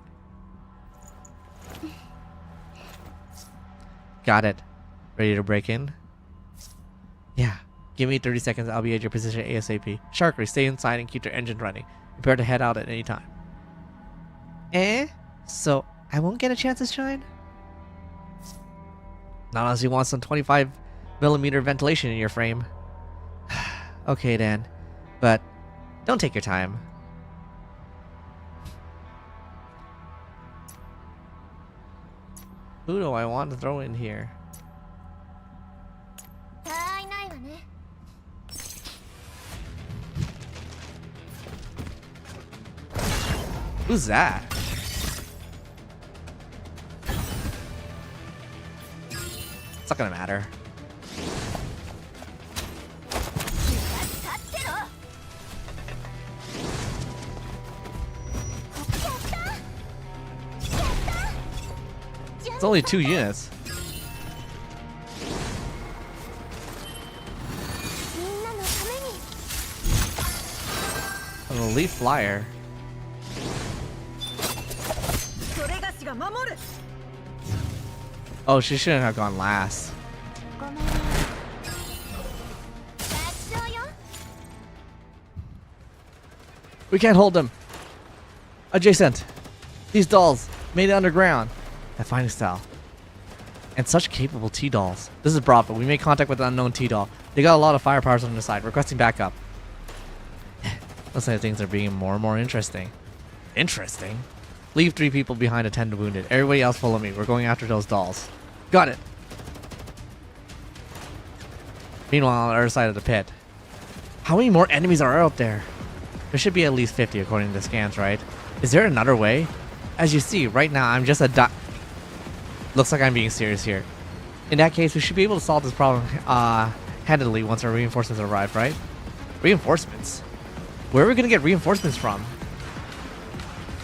Got it. Ready to break in? Yeah. Give me 30 seconds. I'll be at your position ASAP. Sharkery, stay inside and keep their engine running. Prepare to head out at any time. So I won't get a chance to shine? Not unless you want some 25mm ventilation in your frame. Okay then. But don't take your time. Who do I want to throw in here? Who's that? It's not gonna matter. It's only 2 units. An elite flyer. Oh, she shouldn't have gone last. We can't hold them. Adjacent. These dolls made it underground. That fighting style. And such capable T-dolls. This is Bravo. We made contact with an unknown T-doll. They got a lot of firepowers on their side. Requesting backup. Looks like things are being more and more interesting. Interesting? Leave 3 people behind to tend the wounded. Everybody else follow me. We're going after those dolls. Got it. Meanwhile, on the other side of the pit. How many more enemies are out there? There should be at least 50 according to the scans, right? Is there another way? As you see, right now I'm just a Looks like I'm being serious here. In that case, we should be able to solve this problem handily once our reinforcements arrive, right? Reinforcements? Where are we gonna get reinforcements from?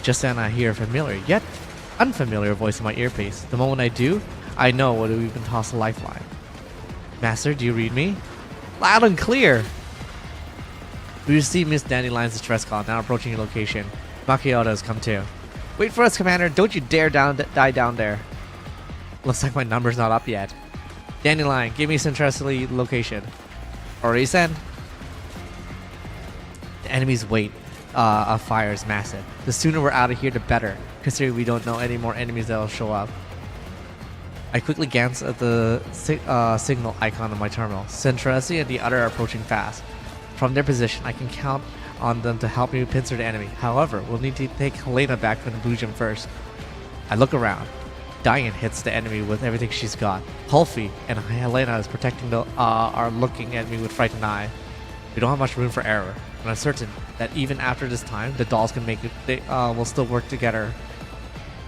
Just then I hear a familiar, yet unfamiliar voice in my earpiece. The moment I do, I know what we've been tossed a lifeline. Master, do you read me? Loud and clear! We received Miss Dandelion's distress call, now approaching your location. Makioda has come too. Wait for us, Commander. Don't you dare die down there. Looks like my number's not up yet. Dandelion, give me Centrally location. Already sent? The enemy's weight of fire is massive. The sooner we're out of here, the better, considering we don't know any more enemies that'll show up. I quickly glance at the signal icon on my terminal. Centrally and the other are approaching fast. From their position, I can count on them to help me pincer the enemy. However, we'll need to take Helena back from the Bujum first. I look around. Diane hits the enemy with everything she's got. Hulfi and Helena is protecting are looking at me with frightened eye. We don't have much room for error, and I'm certain that even after this time, the dolls can make it. They will still work together.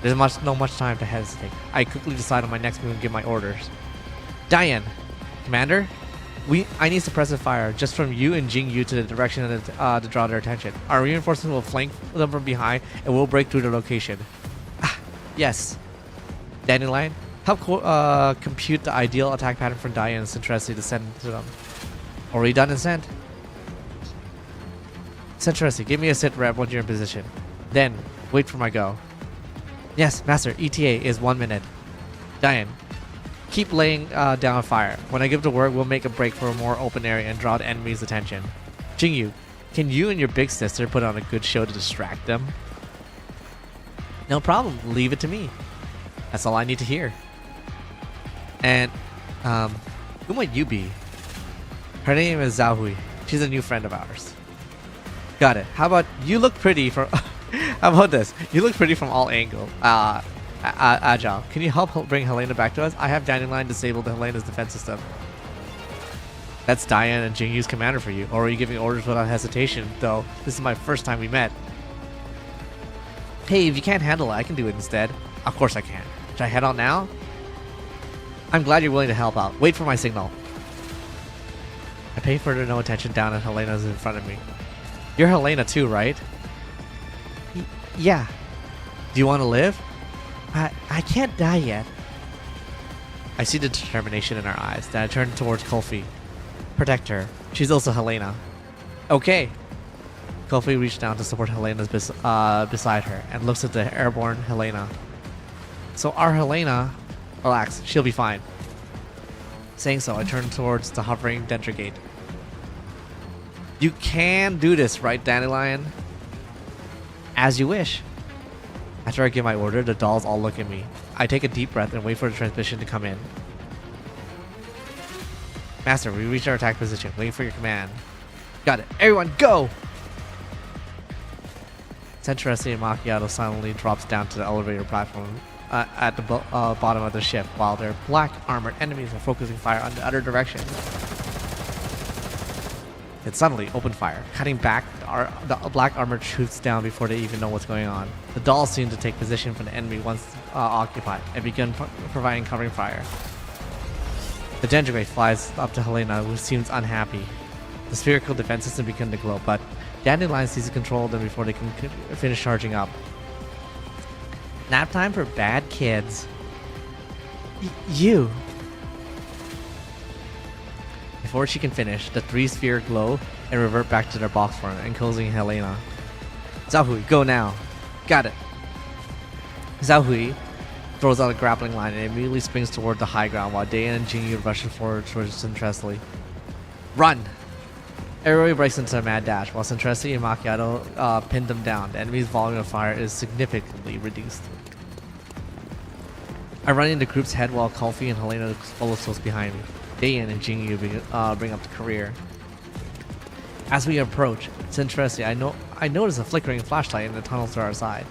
There's no much time to hesitate. I quickly decide on my next move and give my orders. Diane, Commander, I need suppressive fire just from you and Jingyu to the direction to draw their attention. Our reinforcements will flank them from behind and we'll break through the location. Yes. Dandelion, help compute the ideal attack pattern for Diane and Centresi to send to them. Already done and sent. Centresi, give me a sit rep once you're in position. Then, wait for my go. Yes, Master, ETA is 1 minute. Diane, keep laying down fire. When I give the word, we'll make a break for a more open area and draw the enemy's attention. Jingyu, can you and your big sister put on a good show to distract them? No problem. Leave it to me. That's all I need to hear. And, who might you be? Her name is YAhooo. She's a new friend of ours. Got it. How about you look pretty from... How about this? You look pretty from all angles. Agile, can you help bring Helena back to us? I have Dandelion disabled Helena's defense system. That's Diane and Jingyu's commander for you. Or are you giving orders without hesitation? Though, this is my first time we met. Hey, if you can't handle it, I can do it instead. Of course I can. Should I head on now? I'm glad you're willing to help out. Wait for my signal. I pay further no attention down and Helena's in front of me. You're Helena too, right? Yeah. Do you want to live? I can't die yet. I see the determination in her eyes. Then I turn towards Kofi. Protect her. She's also Helena. Okay. Kofi reached down to support Helena's beside her and looks at the airborne Helena. So our Helena... Relax, she'll be fine. Saying so, I turn towards the hovering Dentrigate. You can do this, right, Dandelion? As you wish. After I give my order, the dolls all look at me. I take a deep breath and wait for the transmission to come in. Master, we reach our attack position. Waiting for your command. Got it. Everyone, go! Centresi and Macchiato silently drops down to the elevator platform at the bottom of the ship, while their black armored enemies are focusing fire on the other direction. Then suddenly, open fire, cutting back. The black armor shoots down before they even know what's going on. The dolls seem to take position from the enemy once occupied and begin providing covering fire. The Dentrigate flies up to Helena, who seems unhappy. The spherical defense system begins to glow, but Dandelion sees to control them before they can finish charging up. Nap time for bad kids. You. Before she can finish, the three sphere glow and revert back to their box form, enclosing Helena. YAhooo, go now. Got it. YAhooo throws out a grappling line and immediately springs toward the high ground while Diane and Jingyu rush forward towards Centresi. Run! Everybody breaks into a mad dash while Centresi and Macchiato pin them down. The enemy's volume of fire is significantly reduced. I run into the group's head while Kofi and Helena follow close behind me. Diane and Jingyu bring up the career. As we approach Centresi, I notice a flickering flashlight in the tunnel to our side.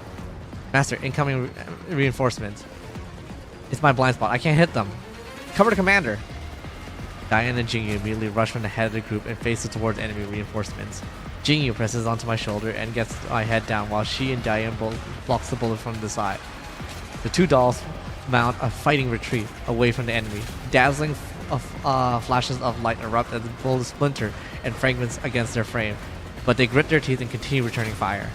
Master, incoming reinforcements. It's my blind spot. I can't hit them. Cover the commander. Diane and Jingyu immediately rush from the head of the group and face it towards enemy reinforcements. Jingyu presses onto my shoulder and gets my head down while she and Diane blocks the bullet from the side. The two dolls mount a fighting retreat away from the enemy. Dazzling flashes of light erupt as the bullets splinter and fragments against their frame, but they grit their teeth and continue returning fire.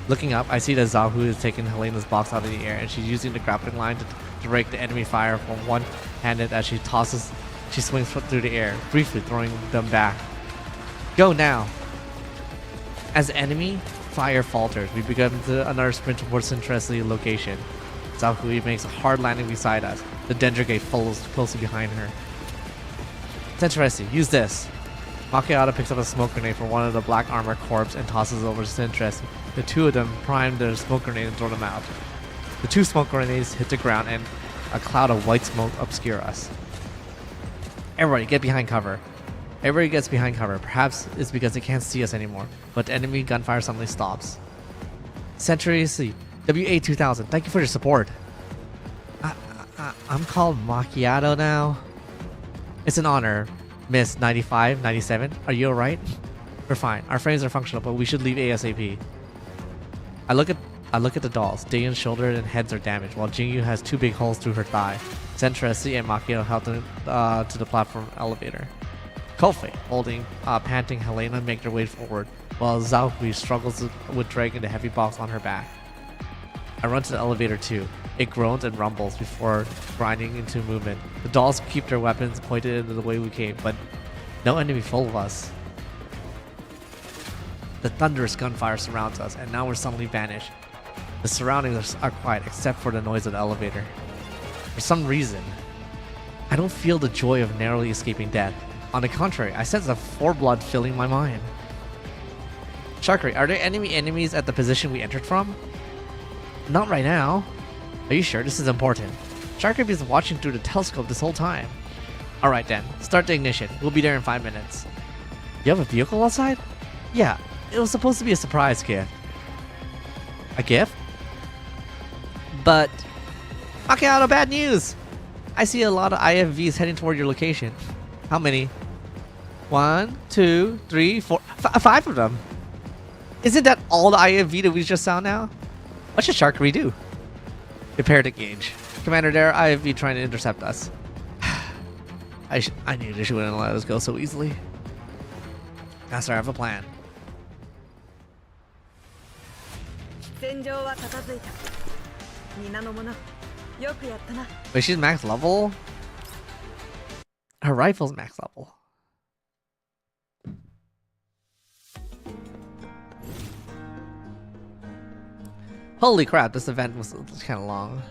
Looking up, I see that YAhooo is taking Helena's box out of the air and she's using the grappling line to rake the enemy fire from one-handed as she swings through the air, briefly throwing them back. Go now! As the enemy fire falters, we begin another sprint towards Centresi's location. YAhooo makes a hard landing beside us. The Dentrigate follows closely behind her. Centresi, use this! Macchiato picks up a smoke grenade from one of the black armor corps and tosses it over to Centresi. The two of them prime their smoke grenade and throw them out. The two smoke grenades hit the ground and a cloud of white smoke obscure us. Everybody get behind cover. Everybody gets behind cover. Perhaps it's because they can't see us anymore, but the enemy gunfire suddenly stops. Centresi, WA2000, thank you for your support. I'm called Macchiato now. It's an honor. Miss 95, 97, are you alright? We're fine. Our frames are functional, but we should leave ASAP. I look at the dolls. Daeyeon's shoulder and heads are damaged, while Jingyu has 2 big holes through her thigh. Sentresi and Makio help them to the platform elevator. Kofi, holding panting Helena, make their way forward, while Zhaohui struggles with dragging the heavy box on her back. I run to the elevator too. It groans and rumbles before grinding into movement. The dolls keep their weapons pointed into the way we came, but no enemy full of us. The thunderous gunfire surrounds us, and now we're suddenly vanished. The surroundings are quiet except for the noise of the elevator. For some reason, I don't feel the joy of narrowly escaping death. On the contrary, I sense a foreblood filling my mind. Sharkray, are there enemies at the position we entered from? Not right now. Are you sure this is important? Sharkray is watching through the telescope this whole time. Alright then, start the ignition. We'll be there in 5 minutes. You have a vehicle outside? Yeah, it was supposed to be a surprise gift. A gift? But... Macchiato, bad news! I see a lot of IFVs heading toward your location. How many? 1, 2, 3, 4... 5 of them! Isn't that all the IFV that we just saw now? What should Sharkray do? Prepare to engage. Commander, there are IFV trying to intercept us. I knew she wouldn't let us go so easily. Master, I have a plan. Wait, she's max level? Her rifle's max level. Holy crap, this event was kind of long.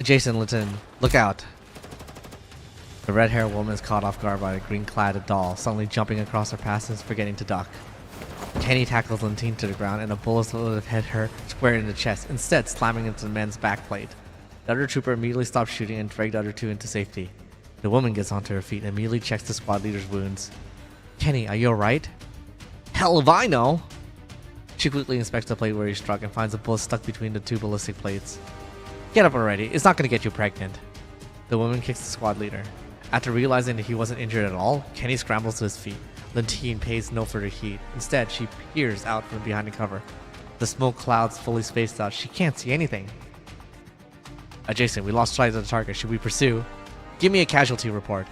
Jason, listen, look out. The red-haired woman is caught off guard by a green-clad doll, suddenly jumping across her path and forgetting to duck. Kenny tackles Lentine to the ground, and a bullet would have hit her square in the chest, instead slamming into the man's backplate. The other trooper immediately stops shooting and dragged the other two into safety. The woman gets onto her feet and immediately checks the squad leader's wounds. Kenny, are you alright? Hell if I know! She quickly inspects the plate where he struck and finds a bullet stuck between the 2 ballistic plates. Get up already, it's not gonna get you pregnant. The woman kicks the squad leader. After realizing that he wasn't injured at all, Kenny scrambles to his feet. Lentine pays no further heed. Instead, she peers out from behind the cover. The smoke clouds fully spaced out. She can't see anything. Jason, we lost sight of the target. Should we pursue? Give me a casualty report.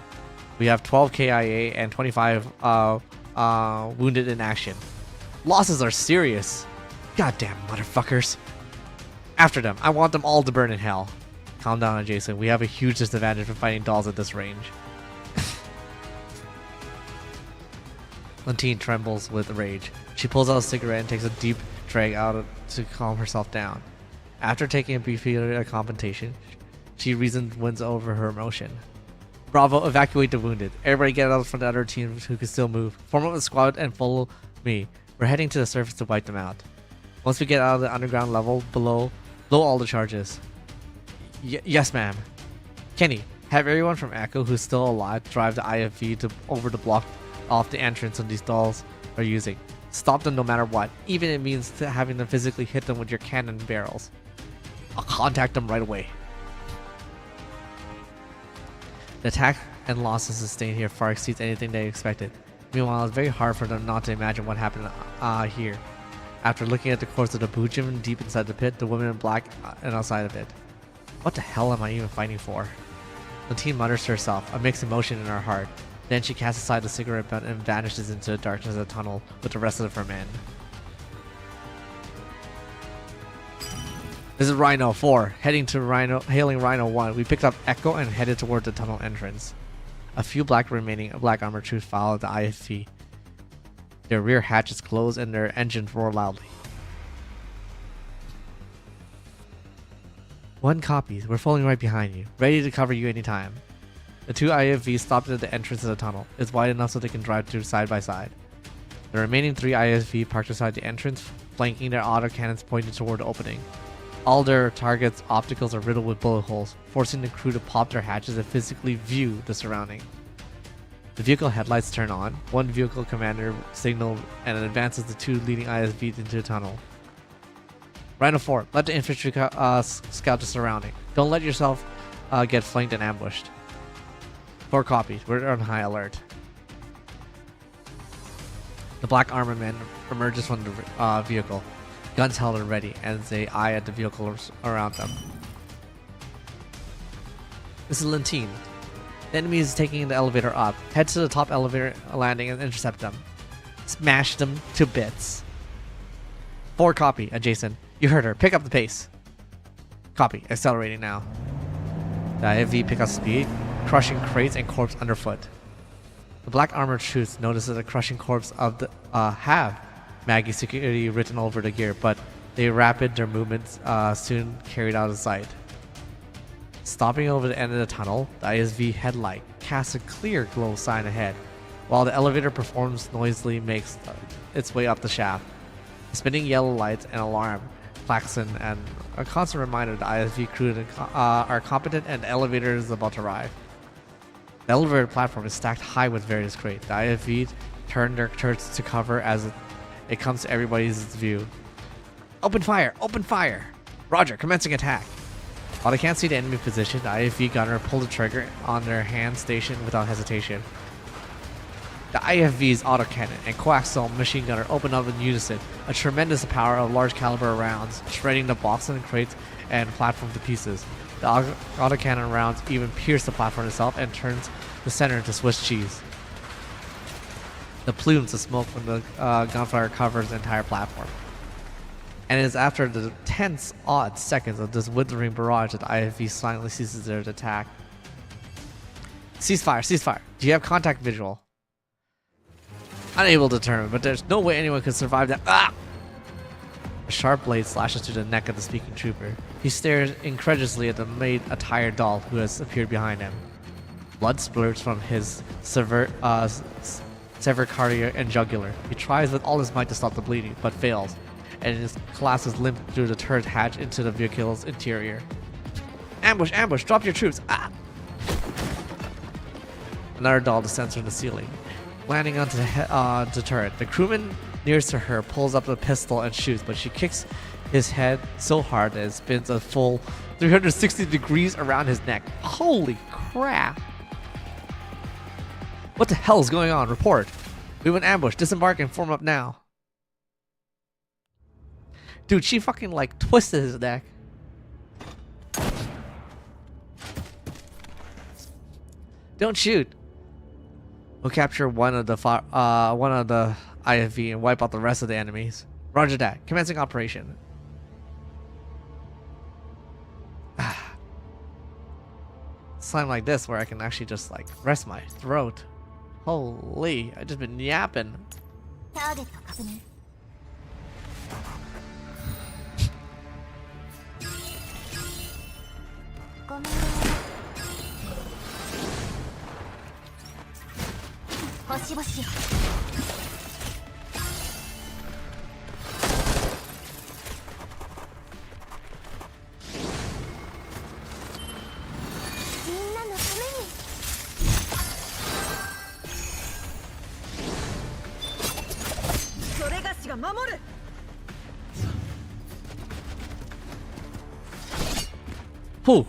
We have 12 KIA and 25 wounded in action. Losses are serious. Goddamn motherfuckers. After them. I want them all to burn in hell. Calm down, Jason. We have a huge disadvantage for fighting dolls at this range. Lentine trembles with rage. She pulls out a cigarette and takes a deep drag out to calm herself down. After taking a brief period of compensation, she wins over her emotion. Bravo, evacuate the wounded. Everybody get out from the other teams who can still move. Form up a squad and follow me. We're heading to the surface to wipe them out. Once we get out of the underground level below, blow all the charges. Yes, ma'am. Kenny, have everyone from Echo who's still alive drive the IFV over to block off the entrance of these dolls are using. Stop them no matter what, even if it means having them physically hit them with your cannon barrels. I'll contact them right away. The attack and losses sustained here far exceeds anything they expected. Meanwhile, it's very hard for them not to imagine what happened here. After looking at the corpse of the Bujin deep inside the pit, the woman in black and outside of it. What the hell am I even fighting for? Lentine mutters to herself, a mixed emotion in her heart. Then she casts aside the cigarette butt and vanishes into the darkness of the tunnel with the rest of her men. This is Rhino 4, hailing Rhino 1. We picked up Echo and headed toward the tunnel entrance. A few remaining black armor troops followed the IFV. Their rear hatches close and their engines roar loudly. 1 copy. We're following right behind you, ready to cover you anytime. The 2 IFVs stopped at the entrance of the tunnel. It's wide enough so they can drive through side by side. The remaining 3 IFV parked beside the entrance, flanking their autocannons pointed toward the opening. All their targets' opticals are riddled with bullet holes, forcing the crew to pop their hatches and physically view the surrounding. The vehicle headlights turn on. One vehicle commander signal and advances the two leading ISVs into a tunnel. Raina 4, let the infantry scout the surrounding. Don't let yourself get flanked and ambushed. 4 copies. We're on high alert. The black armored man emerges from the vehicle, guns held and ready, as they eye at the vehicles around them. This is Lentine. The enemy is taking the elevator up. Head to the top elevator landing and intercept them. Smash them to bits. 4 copy. Adjacent. You heard her. Pick up the pace. Copy. Accelerating now. The IFV pick up speed, crushing crates and corpse underfoot. The black armored troops notice that the crushing corpse of the have Maggie security written over the gear, but they rapid their movements soon carried out of sight. Stopping over the end of the tunnel, the ISV headlight casts a clear glow sign ahead, while the elevator performs noisily makes its way up the shaft. Spinning yellow lights and alarm klaxon and a constant reminder the ISV crew are competent and the elevator is about to arrive. The elevator platform is stacked high with various crates. The ISV turn their turrets to cover as it comes to everybody's view. Open fire! Open fire! Roger, commencing attack. While they can't see the enemy position, the IFV gunner pulled the trigger on their hand station without hesitation. The IFV's autocannon and coaxial machine gunner open up in unison, a tremendous power of large caliber rounds, shredding the boxes and crates and platform to pieces. The autocannon rounds even pierce the platform itself and turns the center into Swiss cheese. The plumes of smoke from the gunfire covers the entire platform. And it is after the tense, odd seconds of this withering barrage that the IFV silently ceases their attack. Ceasefire, ceasefire. Do you have contact visual? Unable to determine, but there's no way anyone could survive that. Ah! A sharp blade slashes through the neck of the speaking trooper. He stares incredulously at the maid-attired doll who has appeared behind him. Blood splurts from his severed cardia and jugular. He tries with all his might to stop the bleeding, but fails, and his collapses limp through the turret hatch into the vehicle's interior. Ambush, ambush, drop your troops. Ah! Another doll descends from the ceiling, landing onto the turret. The crewman nearest to her pulls up the pistol and shoots, but she kicks his head so hard that it spins a full 360 degrees around his neck. Holy crap! What the hell is going on? Report. We have an ambush. Disembark and form up now. Dude, she fucking like twisted his neck. Don't shoot. We'll capture one of the IFV and wipe out the rest of the enemies. Roger that. Commencing operation. Slime like this where I can actually just like rest my throat. Holy, I just been yapping.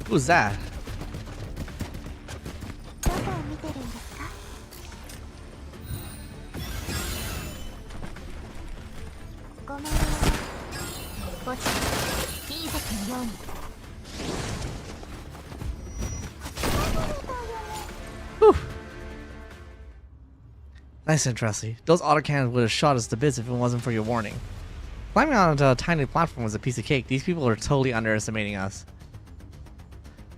Who's that? Whew. Nice and trusty. Those autocannons would have shot us to bits if it wasn't for your warning. Climbing onto a tiny platform was a piece of cake. These people are totally underestimating us.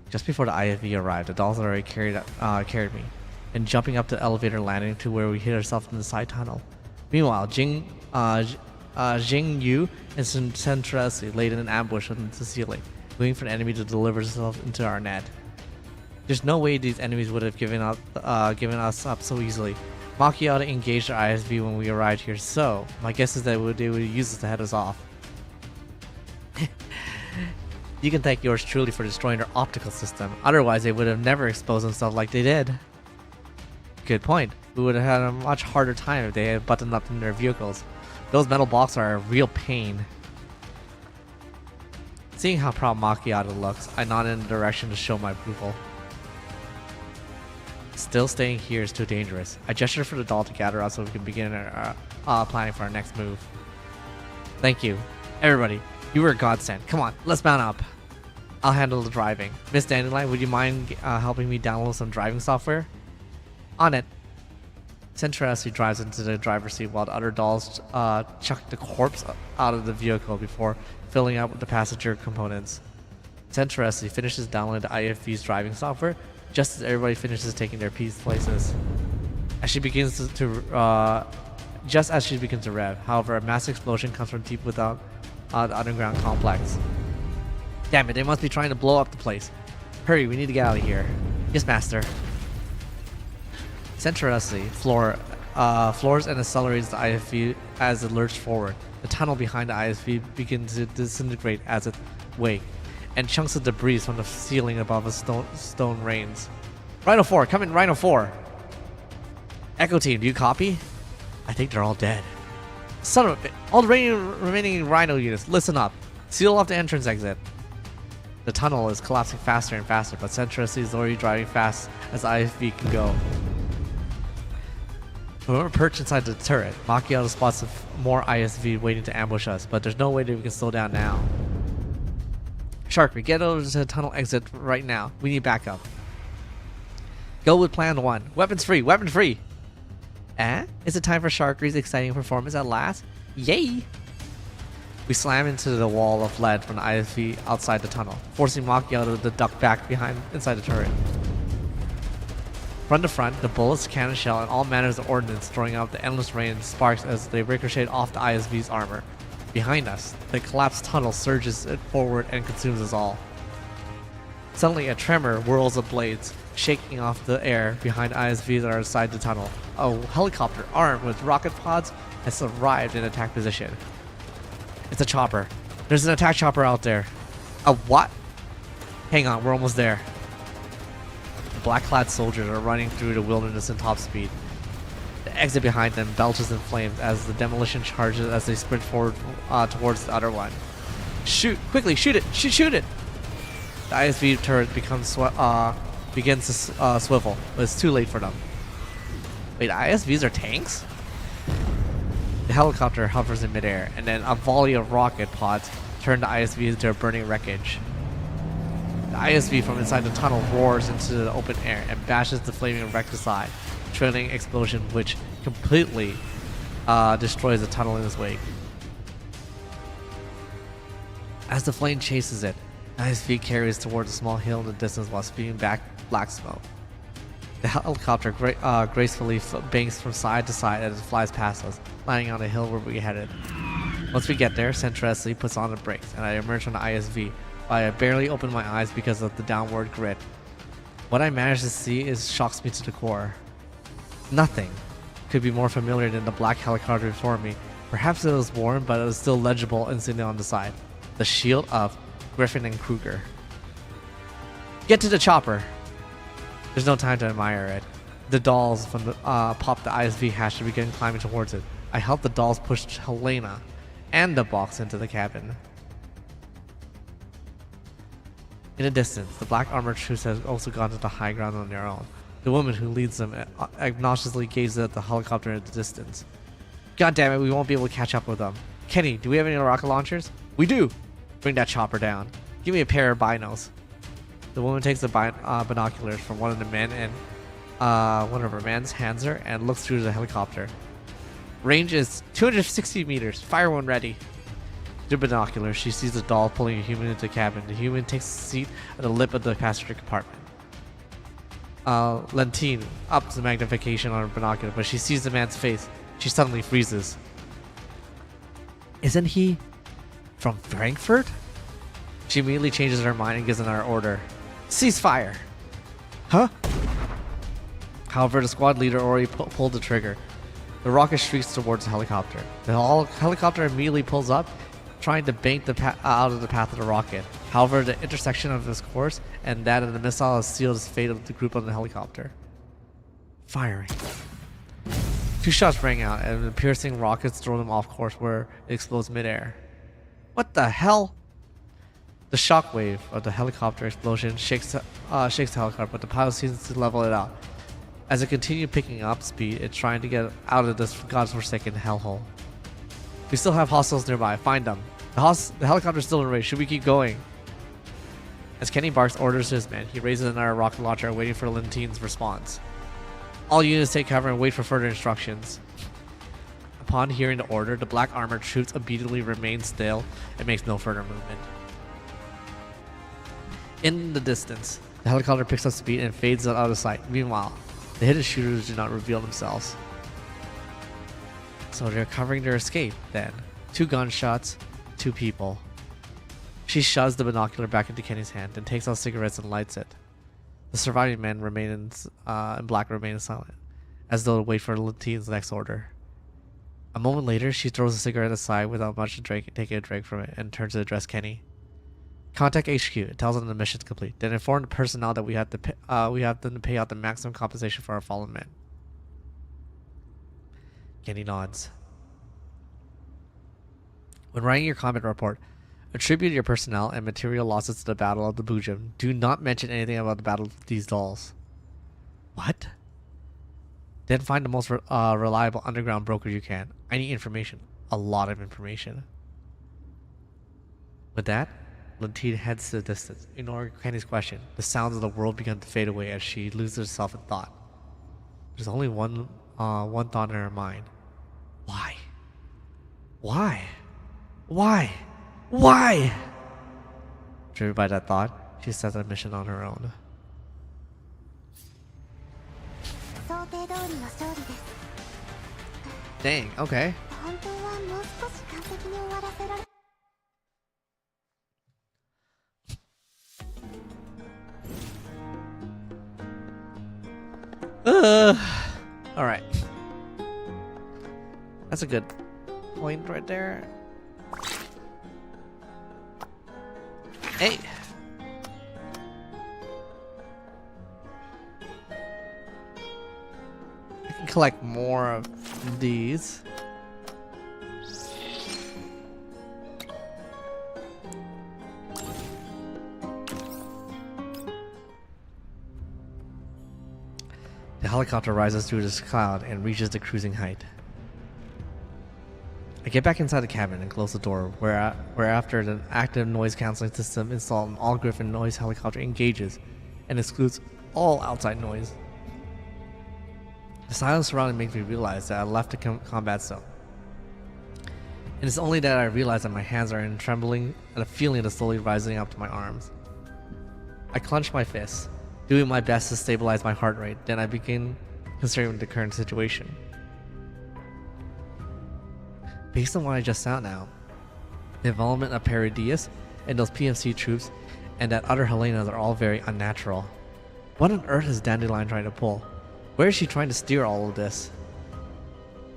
Just before the IFV arrived, the dolls already carried me, and jumping up the elevator landing to where we hid ourselves in the side tunnel. Meanwhile, Jing Yu and Centresi laid in an ambush on the ceiling, waiting for an enemy to deliver itself into our net. There's no way these enemies would have given us up so easily. Macchiato engaged our ISV when we arrived here, so my guess is that they would use this to head us off. You can thank yours truly for destroying their optical system, otherwise they would have never exposed themselves like they did. Good point. We would have had a much harder time if they had buttoned up in their vehicles. Those metal blocks are a real pain. Seeing how proud Macchiato looks, I nod in the direction to show my approval. Still staying here is too dangerous. I gesture for the doll to gather us so we can begin our planning for our next move. Thank you. Everybody, you were a godsend. Come on, let's mount up. I'll handle the driving. Miss Dandelion, would you mind helping me download some driving software? On it. Centrosity drives into the driver's seat while the other dolls chuck the corpse out of the vehicle before filling up with the passenger components. Centrosity finishes downloading the IFV's driving software just as everybody finishes taking their places. As she begins just as she begins to rev, however, a massive explosion comes from deep without the underground complex. Damn it, they must be trying to blow up the place. Hurry, we need to get out of here. Yes, master. Centrosity floors and accelerates the IFV as it lurches forward. The tunnel behind the IFV begins to disintegrate as it wakes, and chunks of debris from the ceiling above a stone rains. Rhino 4, come in, Rhino 4! Echo team, do you copy? I think they're all dead. Son of a bitch. All the remaining Rhino units, listen up. Seal off the entrance exit. The tunnel is collapsing faster and faster, but Centrosity is already driving fast as the IFV can go. When we're perched inside the turret, Macchiato spots more ISV waiting to ambush us, but there's no way that we can slow down now. Shark, we get over to the tunnel exit right now. We need backup. Go with plan 1. Weapons free, weapon free! Is it time for Sharkery's exciting performance at last? Yay! We slam into the wall of lead from the ISV outside the tunnel, forcing Macchiato to duck back inside the turret. From the front, the bullets, cannon shell, and all manners of ordnance throwing out the endless rain and sparks as they ricochet off the ISV's armor. Behind us, the collapsed tunnel surges forward and consumes us all. Suddenly, a tremor whirls of blades, shaking off the air behind ISVs that are inside the tunnel. A helicopter armed with rocket pods has arrived in attack position. It's a chopper. There's an attack chopper out there. A what? Hang on, we're almost there. Black-clad soldiers are running through the wilderness in top speed. The exit behind them belches in flames as the demolition charges as they sprint forward towards the other one. Shoot! Quickly, shoot it! Shoot it! The ISV turret begins to swivel, but it's too late for them. Wait, ISVs are tanks? The helicopter hovers in midair, and then a volley of rocket pods turn the ISV into a burning wreckage. The ISV from inside the tunnel roars into the open air and bashes the flaming wreck aside, a trailing explosion which completely destroys the tunnel in its wake. As the flame chases it, the ISV carries towards a small hill in the distance while spewing back black smoke. The helicopter gracefully banks from side to side as it flies past us, landing on the hill where we headed. Once we get there, Centrosity puts on the brakes, and I emerge from the ISV. I barely open my eyes because of the downward grid. What I manage to see shocks me to the core. Nothing could be more familiar than the black helicopter before me. Perhaps it was worn, but it was still legible and sitting on the side. The shield of Griffin and Kruger. Get to the chopper! There's no time to admire it. The dolls from the pop the ISV hatch to begin climbing towards it. I help the dolls push Helena and the box into the cabin. In the distance, the black armored troops have also gone to the high ground on their own. The woman who leads them obnoxiously gazes at the helicopter in the distance. God damn it, we won't be able to catch up with them. Kenny, do we have any rocket launchers? We do! Bring that chopper down. Give me a pair of binos. The woman takes the binoculars from one of the men and one of her men's hands her and looks through the helicopter. Range is 260 meters. Fire when ready. Through binoculars, she sees the doll pulling a human into the cabin. The human takes a seat at the lip of the passenger compartment. Lentine ups the magnification on her binocular, but she sees the man's face. She suddenly freezes. Isn't he from Frankfurt? She immediately changes her mind and gives another order. Cease fire! Huh? However, the squad leader already pulled the trigger. The rocket shrieks towards the helicopter. The helicopter immediately pulls up, trying to bank out of the path of the rocket. However, the intersection of his course and that of the missile has sealed the fate of the group on the helicopter. firing. 2 shots rang out, and the piercing rockets throw them off course where it explodes midair. What the hell? The shockwave of the helicopter explosion shakes the helicopter, but the pilot seems to level it out. As it continues picking up speed, it's trying to get out of this godforsaken hellhole. We still have hostiles nearby. Find them. The helicopter's still in range. Should we keep going? As Kenny barks orders to his men, he raises another rocket launcher, waiting for Lintine's response. All units take cover and wait for further instructions. Upon hearing the order, the black armored troops obediently remain still and makes no further movement. In the distance, the helicopter picks up speed and fades out of sight. Meanwhile, the hidden shooters do not reveal themselves. So they're covering their escape then. 2 gunshots, 2 people. She shoves the binocular back into Kenny's hand, then takes out cigarettes and lights it. The surviving men in black remain silent, as though to wait for Lintine's next order. A moment later, she throws the cigarette aside without much taking a drink from it and turns to address Kenny. Contact HQ. It tells them the mission's complete. Then inform the personnel that we have them to pay out the maximum compensation for our fallen men. Kenny nods. When writing your combat report, attribute your personnel and material losses to the Battle of the Bujum. Do not mention anything about the Battle of these dolls. What? Then find the most reliable underground broker you can. I need information. A lot of information. With that, Lentine heads to the distance, ignoring Kenny's question. The sounds of the world begin to fade away as she loses herself in thought. There's only one thought in her mind. Why? Why? Why? Why? Driven by that thought, she sets a mission on her own. Dang, okay. Alright. That's a good point right there. Hey! I can collect more of these. The helicopter rises through this cloud and reaches the cruising height. I get back inside the cabin and close the door, where after the active noise cancelling system installed in all Griffin noise helicopter engages and excludes all outside noise. The silence surrounding makes me realize that I left the combat zone. And it's only that I realize that my hands are in trembling and a feeling is slowly rising up to my arms. I clench my fists, doing my best to stabilize my heart rate, then I begin considering the current situation. Based on what I just saw now, the involvement of Peridius and those PMC troops and that other Helenas are all very unnatural. What on earth is Dandelion trying to pull? Where is she trying to steer all of this?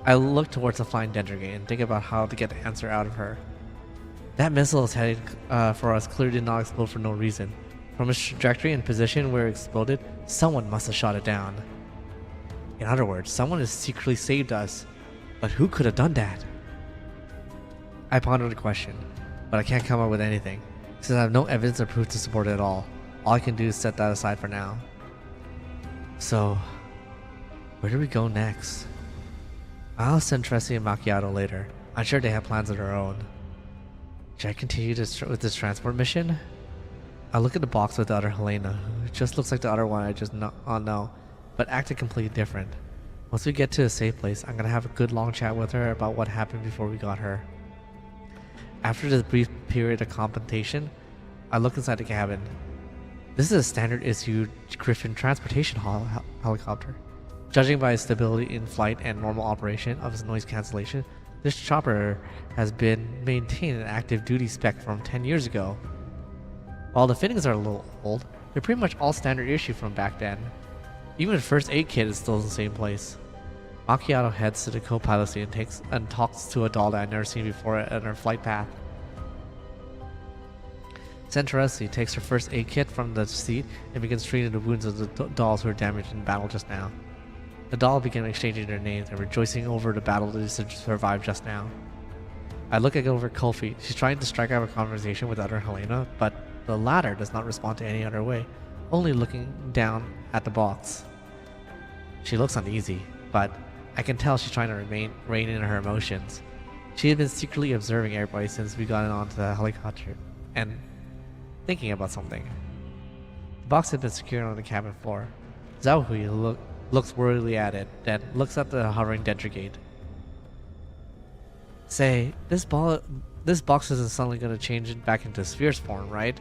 I look towards the flying Dendergate and think about how to get the answer out of her. That missile is headed for us clearly did not explode for no reason. From its trajectory and position where it exploded, someone must have shot it down. In other words, someone has secretly saved us. But who could have done that? I ponder the question, but I can't come up with anything, since I have no evidence or proof to support it at all. All I can do is set that aside for now. So, where do we go next? I'll send Tressie and Macchiato later. I'm sure they have plans of their own. Should I continue with this transport mission? I look at the box with the other Helena, who just looks like the other one I just know, but acted completely different. Once we get to a safe place, I'm gonna have a good long chat with her about what happened before we got her. After this brief period of contemplation, I look inside the cabin. This is a standard issue Griffin transportation helicopter. Judging by its stability in flight and normal operation of its noise cancellation, this chopper has been maintained in active duty spec from 10 years ago. While the fittings are a little old, they're pretty much all standard issue from back then. Even the first aid kit is still in the same place. Macchiato heads to the co-pilot seat and talks to a doll that I've never seen before on her flight path. Centresi takes her first aid kit from the seat and begins treating the wounds of the dolls who were damaged in battle just now. The doll began exchanging their names and rejoicing over the battle they survived just now. I look over Kofi. She's trying to strike up a conversation with other Helena, but the latter does not respond to any other way, only looking down at the box. She looks uneasy, but I can tell she's trying to rein in her emotions. She had been secretly observing everybody since we got onto the helicopter and thinking about something. The box had been secured on the cabin floor. YAhooo looks worriedly at it, then looks at the hovering Dentrigate. Say, this box isn't suddenly going to change it back into sphere's form, right?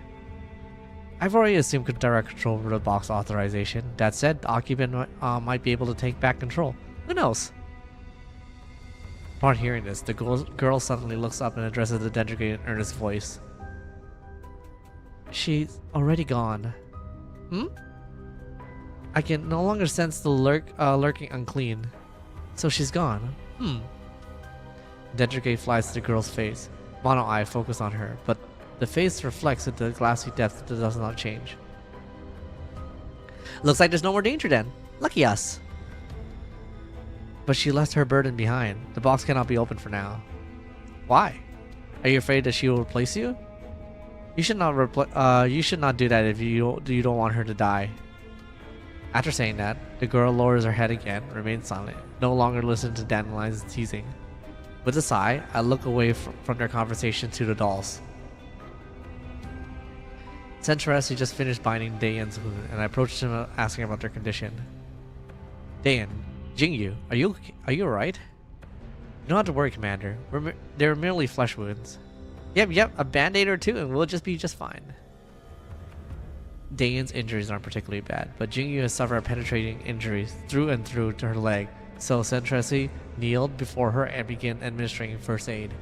I've already assumed direct control over the box authorization. That said, the occupant might be able to take back control. Who knows? Upon hearing this, the girl suddenly looks up and addresses the Dentrigate in earnest voice. She's already gone. Hmm? I can no longer sense the lurking unclean. So she's gone. Dentrigate flies to the girl's face. Mono eye focus on her, but the face reflects into the glassy depth that does not change. Looks like there's no more danger then. Lucky us. But she left her burden behind. The box cannot be opened for now. Why? Are you afraid that she will replace you? You should not do that if you don't want her to die. After saying that, the girl lowers her head again, remains silent, no longer listen to Dandelion's teasing. With a sigh, I look away from their conversation to the dolls. Sentresi just finished binding Dayan's wound, and I approached him asking about their condition. Dayan, Jingyu, are you alright? You don't have to worry, Commander. They're merely flesh wounds. Yep, a band-aid or two and we'll just be just fine. Dayan's injuries aren't particularly bad, but Jingyu has suffered penetrating injuries through and through to her leg, so Sentresi kneeled before her and began administering first aid.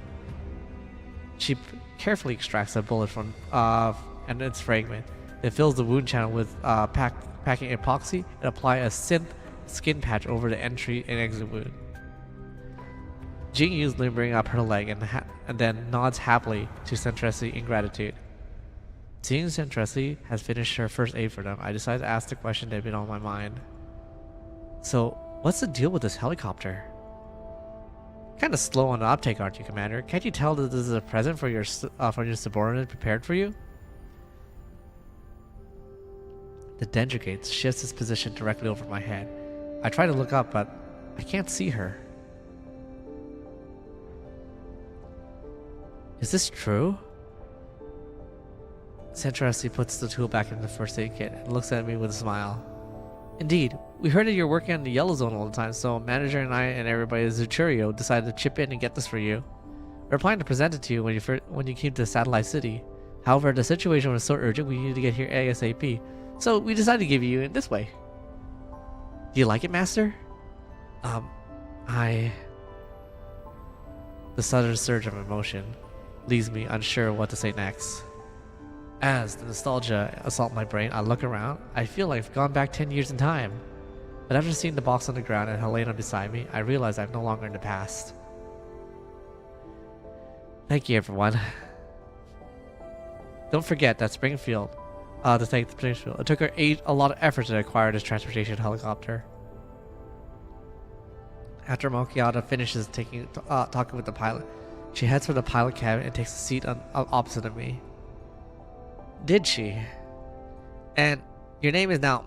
She carefully extracts a bullet from and its fragment, then fills the wound channel with packing epoxy and apply a synth skin patch over the entry and exit wound. Jingyu's limbering up her leg and then nods happily to Sentresi in gratitude. Seeing Sentresi has finished her first aid for them, I decided to ask the question that had been on my mind. So, what's the deal with this helicopter? Kinda slow on the uptake, aren't you, Commander? Can't you tell that this is a present for your subordinate prepared for you? The Dentrigate shifts its position directly over my head. I try to look up, but I can't see her. Is this true? Sentresi puts the tool back in the first aid kit and looks at me with a smile. Indeed, we heard that you're working on the yellow zone all the time, so manager and I and everybody at Zucchero decided to chip in and get this for you. We were planning to present it to you when you came to Satellite City. However, the situation was so urgent we needed to get here ASAP, so we decided to give you in this way. Do you like it, Master? The sudden surge of emotion leaves me unsure what to say next. As the nostalgia assaults my brain, I look around. I feel like I've gone back 10 years in time. But after seeing the box on the ground and Helena beside me, I realize I'm no longer in the past. Thank you, everyone. Don't forget that Springfield. To thank Springfield. It took her a lot of effort to acquire this transportation helicopter. After Mokiata finishes talking with the pilot, she heads for the pilot cabin and takes a seat opposite of me. Did she? And your name is now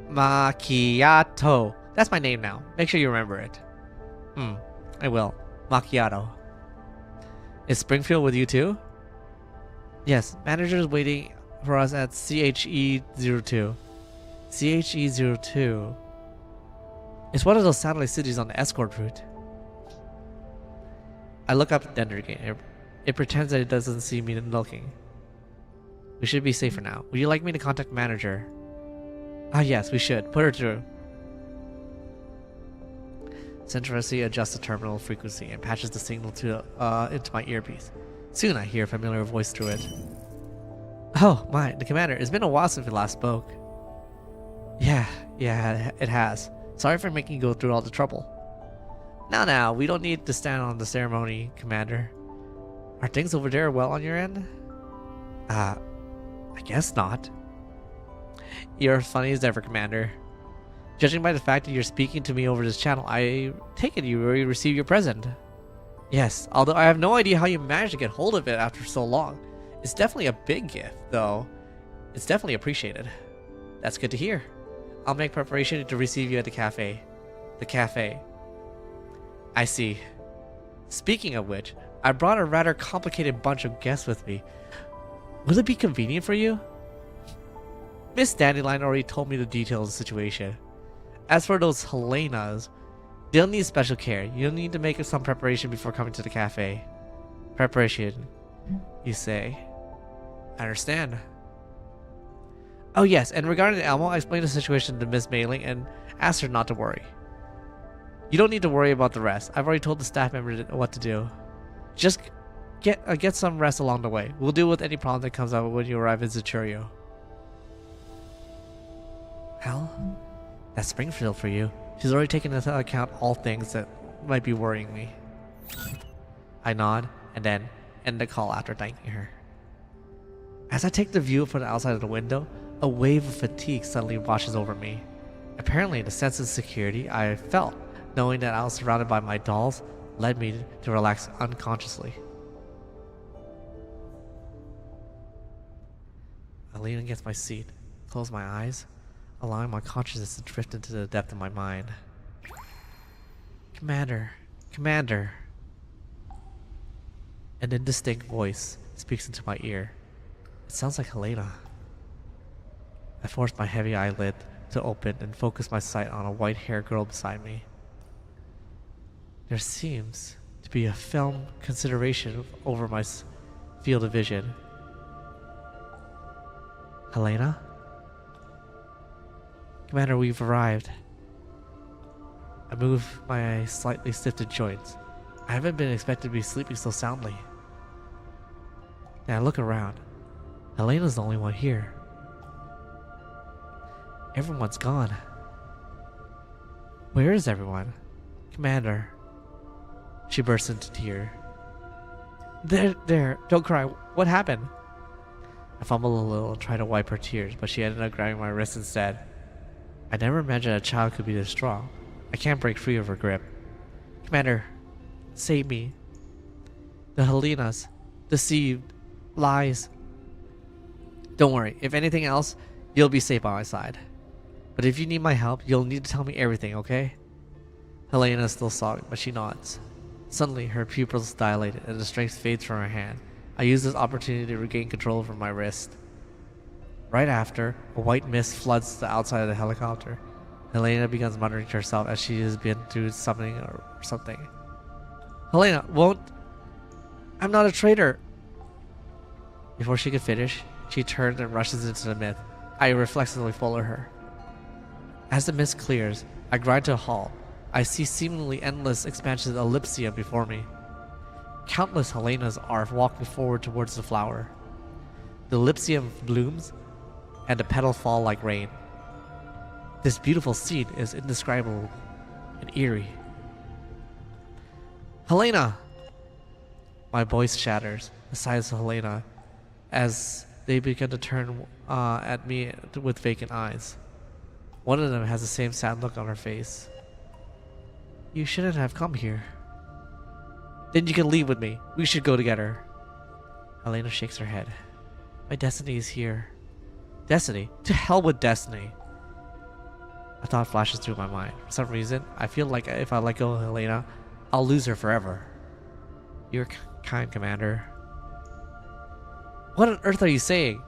Macchiato. That's my name now. Make sure you remember it. I will. Macchiato. Is Springfield with you too? Yes, manager is waiting for us at CHE02. CHE02. It's one of those satellite cities on the escort route. I look up at the Dentrigate. It pretends that it doesn't see me looking. We should be safer now. Would you like me to contact manager? Yes, we should. Put her through. Sentresi adjusts the terminal frequency and patches the signal into my earpiece. Soon I hear a familiar voice through it. Oh, my, the commander. It's been a while since we last spoke. Yeah, it has. Sorry for making you go through all the trouble. Now, we don't need to stand on the ceremony, Commander. Are things over there well on your end? I guess not. You're funny as ever, Commander. Judging by the fact that you're speaking to me over this channel, I take it you already received your present. Yes, although I have no idea how you managed to get hold of it after so long. It's definitely a big gift, though. It's definitely appreciated. That's good to hear. I'll make preparation to receive you at the cafe. The cafe. I see. Speaking of which, I brought a rather complicated bunch of guests with me. Will it be convenient for you? Miss Dandelion already told me the details of the situation. As for those Helenas, they'll need special care. You'll need to make some preparation before coming to the cafe. Preparation, you say? I understand. Oh yes, and regarding Elmo, I explained the situation to Miss Mailing and asked her not to worry. You don't need to worry about the rest. I've already told the staff member what to do. Just get some rest along the way. We'll deal with any problem that comes up when you arrive in Zucchero. Hell, that's Springfield for you. She's already taken into account all things that might be worrying me. I nod and then end the call after thanking her. As I take the view from the outside of the window, a wave of fatigue suddenly washes over me. Apparently, the sense of security I felt, knowing that I was surrounded by my dolls, led me to relax unconsciously. I lean against my seat, close my eyes, allowing my consciousness to drift into the depth of my mind. Commander, Commander. An indistinct voice speaks into my ear. It sounds like Helena. I forced my heavy eyelid to open and focus my sight on a white-haired girl beside me. There seems to be a film consideration over my field of vision. Helena? Commander, we've arrived. I move my slightly stiffened joints. I haven't been expected to be sleeping so soundly. Then I look around. Helena's the only one here. Everyone's gone. Where is everyone? Commander. She bursts into tears. There, don't cry. What happened? I fumble a little and try to wipe her tears, but she ended up grabbing my wrist instead. I never imagined a child could be this strong. I can't break free of her grip. Commander, save me. The Helenas, deceived, lies. Don't worry, if anything else, you'll be safe by my side. But if you need my help, you'll need to tell me everything, okay? Helena is still sobbing, but she nods. Suddenly, her pupils dilated and the strength fades from her hand. I use this opportunity to regain control over my wrist. Right after, a white mist floods the outside of the helicopter. Helena begins muttering to herself as she has been through something or something. Helena, I'm not a traitor! Before she could finish, she turns and rushes into the myth. I reflexively follow her. As the mist clears, I grind to a halt. I see seemingly endless expansions of ellipsia before me. Countless Helenas are walking forward towards the flower. The ellipsium blooms, and the petals fall like rain. This beautiful scene is indescribable and eerie. Helena! My voice shatters, the size of Helena, as they begin to turn at me with vacant eyes. One of them has the same sad look on her face. You shouldn't have come here. Then you can leave with me. We should go together. Helena shakes her head. My destiny is here. Destiny? To hell with destiny. A thought flashes through my mind. For some reason, I feel like if I let go of Helena, I'll lose her forever. You're kind, Commander. What on earth are you saying?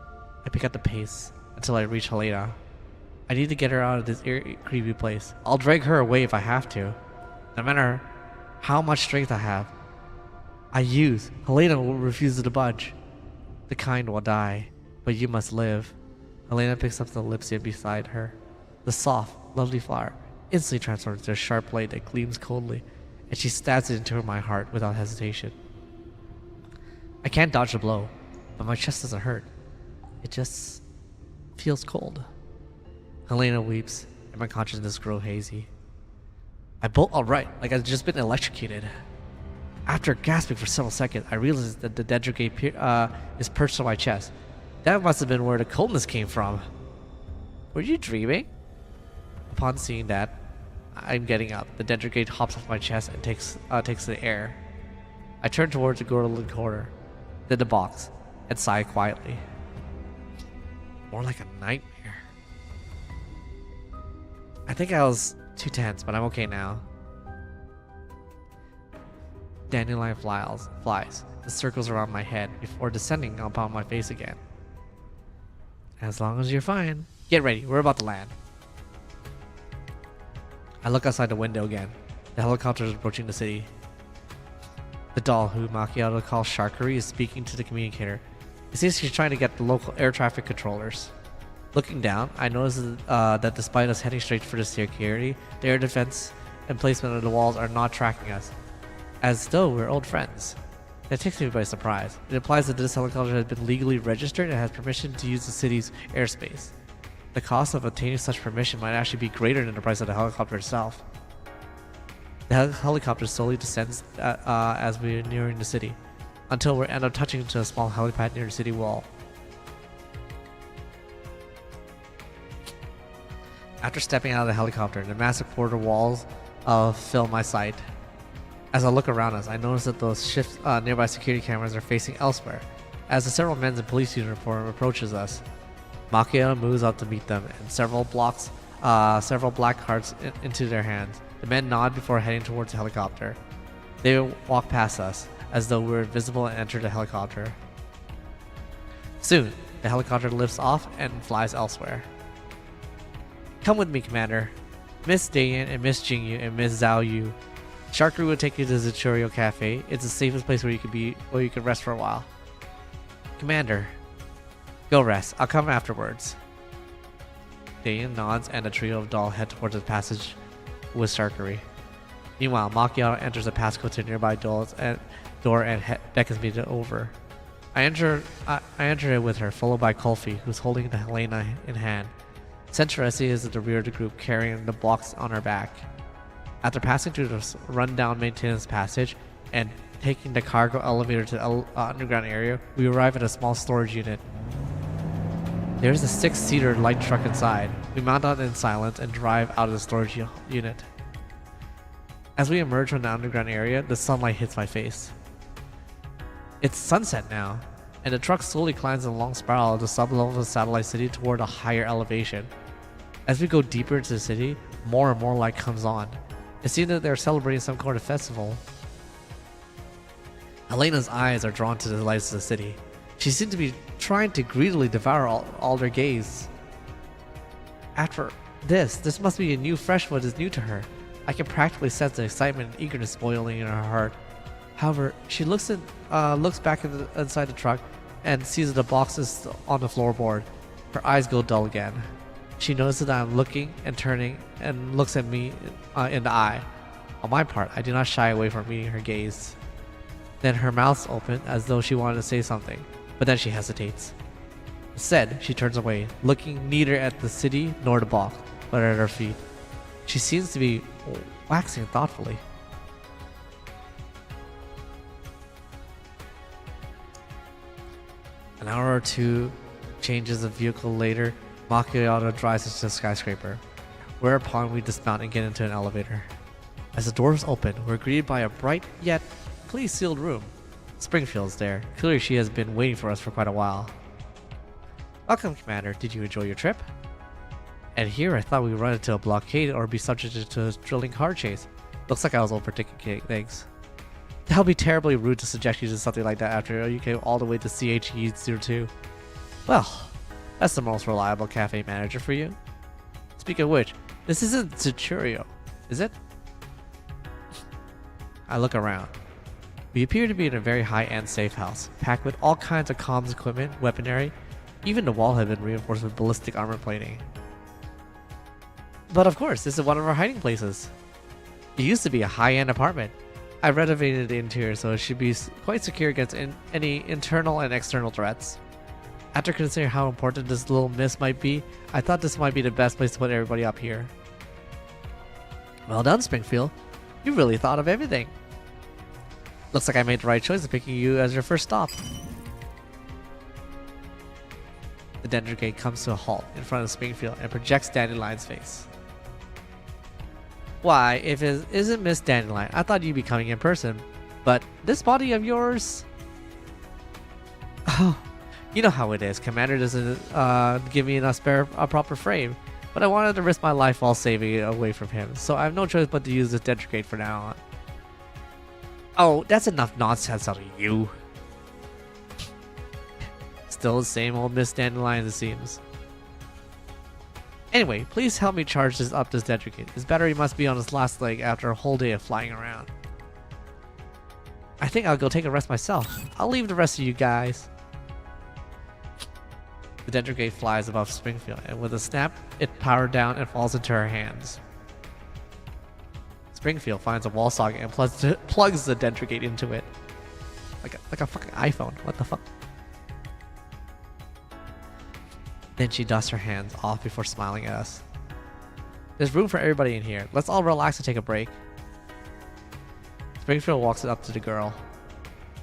I pick up the pace until I reach Helena. I need to get her out of this creepy place. I'll drag her away if I have to. No matter how much strength I have. Helena will refuse to budge. The kind will die, but you must live. Helena picks up the ellipsia beside her. The soft, lovely flower instantly transforms into a sharp blade that gleams coldly, and she stabs it into my heart without hesitation. I can't dodge the blow, but my chest doesn't hurt. It just feels cold. Helena weeps, and my consciousness grows hazy. I bolt upright, like I've just been electrocuted. After gasping for several seconds, I realize that the dendrogate is perched on my chest. That must have been where the coldness came from. Were you dreaming? Upon seeing that I'm getting up, the Dendrogate hops off my chest and takes the air. I turn towards the golden corner, then the box, and sigh quietly. More like a nightmare. I think I was too tense, but I'm okay now. Dandelion flies and circles around my head before descending upon my face again. As long as you're fine. Get ready, we're about to land. I look outside the window again. The helicopter is approaching the city. The doll, who Macchiato calls Sharkery, is speaking to the communicator. It seems she's trying to get the local air traffic controllers. Looking down, I notice that despite us heading straight for the security, the air defense and placement of the walls are not tracking us, as though we're old friends. That takes me by surprise. It implies that this helicopter has been legally registered and has permission to use the city's airspace. The cost of obtaining such permission might actually be greater than the price of the helicopter itself. The helicopter slowly descends as we are nearing the city, until we end up touching into a small helipad near the city wall. After stepping out of the helicopter, the massive border walls fill my sight. As I look around us, I notice that those nearby security cameras are facing elsewhere, as the several men in police uniform approaches us. Macchiato moves up to meet them, and several black cards into their hands. The men nod before heading towards the helicopter. They walk past us, as though we were invisible, and enter the helicopter. Soon, the helicopter lifts off and flies elsewhere. Come with me, Commander. Miss Dayan and Miss Jingyu and Miss Zhao Yu. Sharkery will take you to the Zucchero Cafe. It's the safest place where you can rest for a while. Commander. Go rest. I'll come afterwards. Dayan nods and a trio of doll head towards the passage with Sharkery. Meanwhile, Macchiato enters a passcode to a nearby door and beckons me to over. I enter it with her, followed by Kulfi, who's holding the Helena in hand. Sentresi is at the rear of the group, carrying the box on her back. After passing through the run-down maintenance passage and taking the cargo elevator to the underground area, we arrive at a small storage unit. There is a 6-seater light truck inside. We mount on in silence and drive out of the storage unit. As we emerge from the underground area, the sunlight hits my face. It's sunset now, and the truck slowly climbs in a long spiral of the sublevel of the satellite city toward a higher elevation. As we go deeper into the city, more and more light comes on. It seems that they're celebrating some kind of festival. Elena's eyes are drawn to the lights of the city. She seems to be trying to greedily devour all their gaze. After this must be a new fresh what is new to her. I can practically sense the excitement and eagerness boiling in her heart. However, she looks back inside the truck and sees that the box is on the floorboard. Her eyes go dull again. She notices that I'm looking and turning and looks at me in the eye. On my part, I do not shy away from meeting her gaze. Then her mouth's open as though she wanted to say something, but then she hesitates. Instead, she turns away, looking neither at the city nor the box, but at her feet. She seems to be waxing thoughtfully. An hour or two changes of vehicle later, Macchiato drives us to the skyscraper, whereupon we dismount and get into an elevator. As the doors open, we're greeted by a bright yet cleanly sealed room. Springfield's there. Clearly she has been waiting for us for quite a while. Welcome, Commander. Did you enjoy your trip? And here I thought we would run into a blockade or be subjected to a drilling car chase. Looks like I was overthinking things. That would be terribly rude to subject you to something like that after you came all the way to CHE02. Well, that's the most reliable cafe manager for you. Speaking of which, this isn't Zucchero, is it? I look around. We appear to be in a very high-end safe house, packed with all kinds of comms equipment, weaponry. Even the wall had been reinforced with ballistic armor plating. But of course, this is one of our hiding places. It used to be a high-end apartment. I renovated the interior so it should be quite secure against any internal and external threats. After considering how important this little miss might be, I thought this might be the best place to put everybody up here. Well done, Springfield. You really thought of everything. Looks like I made the right choice in picking you as your first stop. The Dendrogate comes to a halt in front of Springfield and projects Dandelion's face. Why, if it isn't Miss Dandelion, I thought you'd be coming in person. But this body of yours... Oh, you know how it is. Commander doesn't give me a proper frame. But I wanted to risk my life while saving it away from him. So I have no choice but to use this Dentricate for now on. Oh, that's enough nonsense out of you. Still the same old Miss Dandelion, it seems. Anyway, please help me charge this Dentricate. His battery must be on his last leg after a whole day of flying around. I think I'll go take a rest myself. I'll leave the rest of you guys. The Dentricate flies above Springfield, and with a snap, it powered down and falls into her hands. Springfield finds a wall socket and plugs the Dentricate into it. Like a fucking iPhone. What the fuck? Then she dusts her hands off before smiling at us. There's room for everybody in here. Let's all relax and take a break. Springfield walks up to the girl.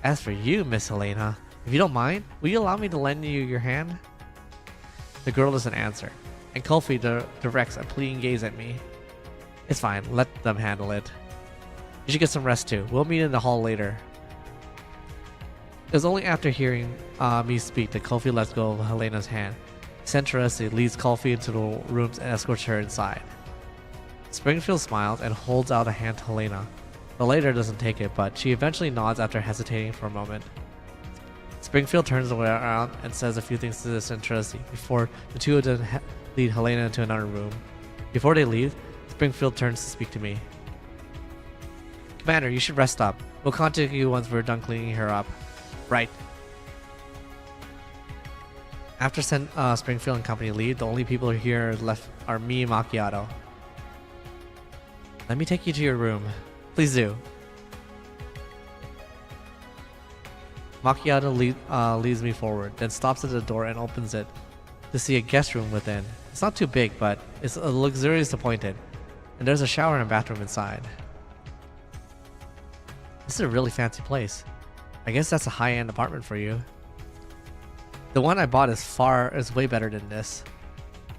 As for you, Miss Helena, if you don't mind, will you allow me to lend you your hand? The girl doesn't answer, and Kofi directs a pleading gaze at me. It's fine, let them handle it. You should get some rest too. We'll meet in the hall later. It was only after hearing me speak that Kofi lets go of Helena's hand. Centrally leads Kofi into the rooms and escorts her inside. Springfield smiles and holds out a hand to Helena. The latter doesn't take it, but she eventually nods after hesitating for a moment. Springfield turns around and says a few things to the Centrally before the two of them lead Helena into another room. Before they leave, Springfield turns to speak to me. Commander, you should rest up. We'll contact you once we're done cleaning her up. Right. After Springfield and company leave, the only people here left are me and Macchiato. Let me take you to your room. Please do. Macchiato leads me forward, then stops at the door and opens it to see a guest room within. It's not too big, but it's luxurious appointed, and there's a shower and a bathroom inside. This is a really fancy place. I guess that's a high-end apartment for you. The one I bought is way better than this.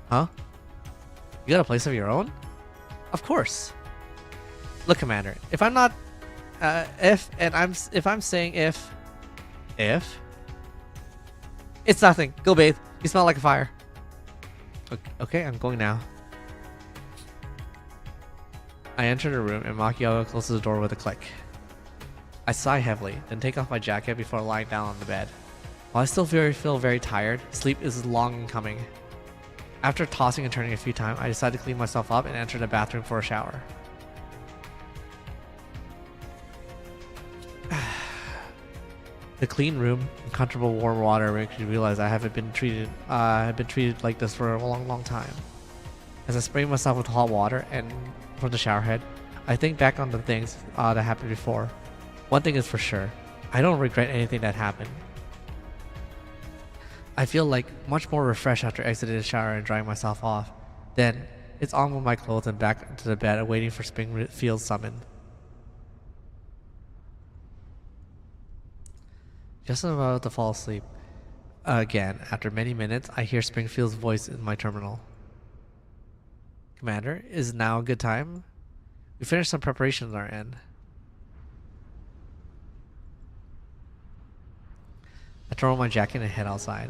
Huh? You got a place of your own? Of course. Look, Commander, if I'm not, if I'm saying if, it's nothing. Go bathe. You smell like a fire. Okay, I'm going now. I enter the room and Macchiato closes the door with a click. I sigh heavily, then take off my jacket before lying down on the bed. While I still feel very tired, sleep is long in coming. After tossing and turning a few times, I decide to clean myself up and enter the bathroom for a shower. The clean room and comfortable warm water makes me realize I haven't been treated like this for a long time. As I spray myself with hot water and from the shower head, I think back on the things that happened before. One thing is for sure, I don't regret anything that happened. I feel like much more refreshed after exiting the shower and drying myself off. Then, it's on with my clothes and back into the bed waiting for Springfield's summon. Just about to fall asleep. Again, after many minutes, I hear Springfield's voice in my terminal. Commander, is now a good time? We finished some preparations on our end. I throw on my jacket and head outside.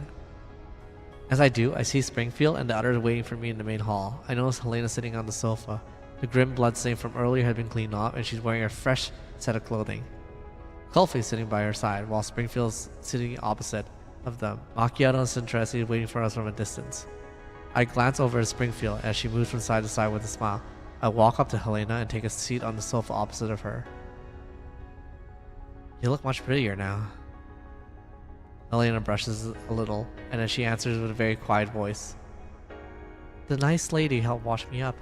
As I do, I see Springfield and the others waiting for me in the main hall. I notice Helena sitting on the sofa. The grim bloodstain from earlier had been cleaned off and she's wearing a fresh set of clothing. Kofi sitting by her side, while Springfield's sitting opposite of them. Macchiato and Centresi waiting for us from a distance. I glance over at Springfield as she moves from side to side with a smile. I walk up to Helena and take a seat on the sofa opposite of her. You look much prettier now. Helena brushes a little, and as she answers with a very quiet voice. The nice lady helped wash me up.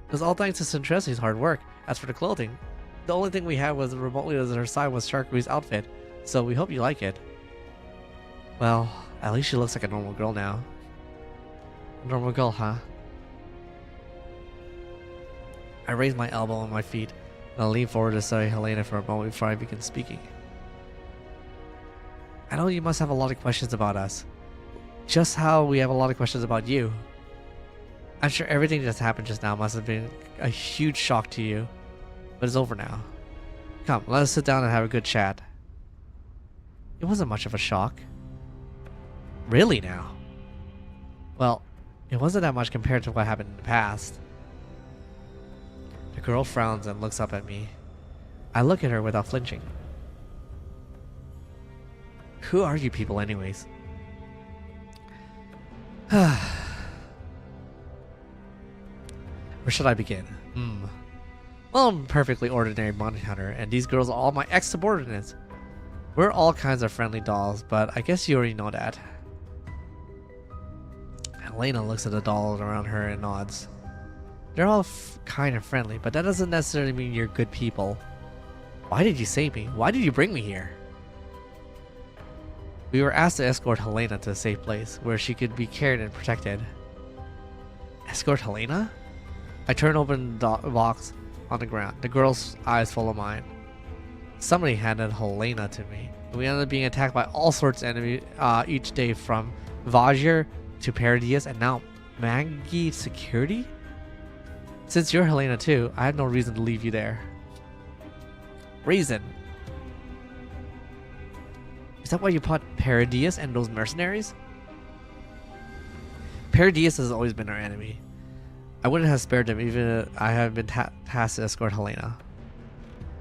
It was all thanks to Centresi's hard work. As for the clothing, the only thing we had was remotely at her side was Sharkwee's outfit, so we hope you like it. Well, at least she looks like a normal girl now. A normal girl, huh? I raise my elbow on my feet, and I lean forward to study Helena for a moment before I begin speaking. I know you must have a lot of questions about us. Just how we have a lot of questions about you. I'm sure everything that's happened just now must have been a huge shock to you, but it's over now. Come, let us sit down and have a good chat. It wasn't much of a shock. Really now? Well, it wasn't that much compared to what happened in the past. The girl frowns and looks up at me. I look at her without flinching. Who are you people anyways? Where should I begin? Well, I'm a perfectly ordinary bounty hunter, and these girls are all my ex-subordinates. We're all kinds of friendly dolls, but I guess you already know that. Elena looks at the dolls around her and nods. They're all kind of friendly, but that doesn't necessarily mean you're good people. Why did you save me? Why did you bring me here? We were asked to escort Helena to a safe place, where she could be cared and protected. Escort Helena? I turn open the box on the ground, the girl's eyes full of mine. Somebody handed Helena to me. We ended up being attacked by all sorts of enemies each day, from Vajir to Paradies and now Maggie Security? Since you're Helena too, I have no reason to leave you there. Reason? Is that why you put Paradies and those mercenaries? Paradies has always been our enemy. I wouldn't have spared them even if I had been tasked to escort Helena.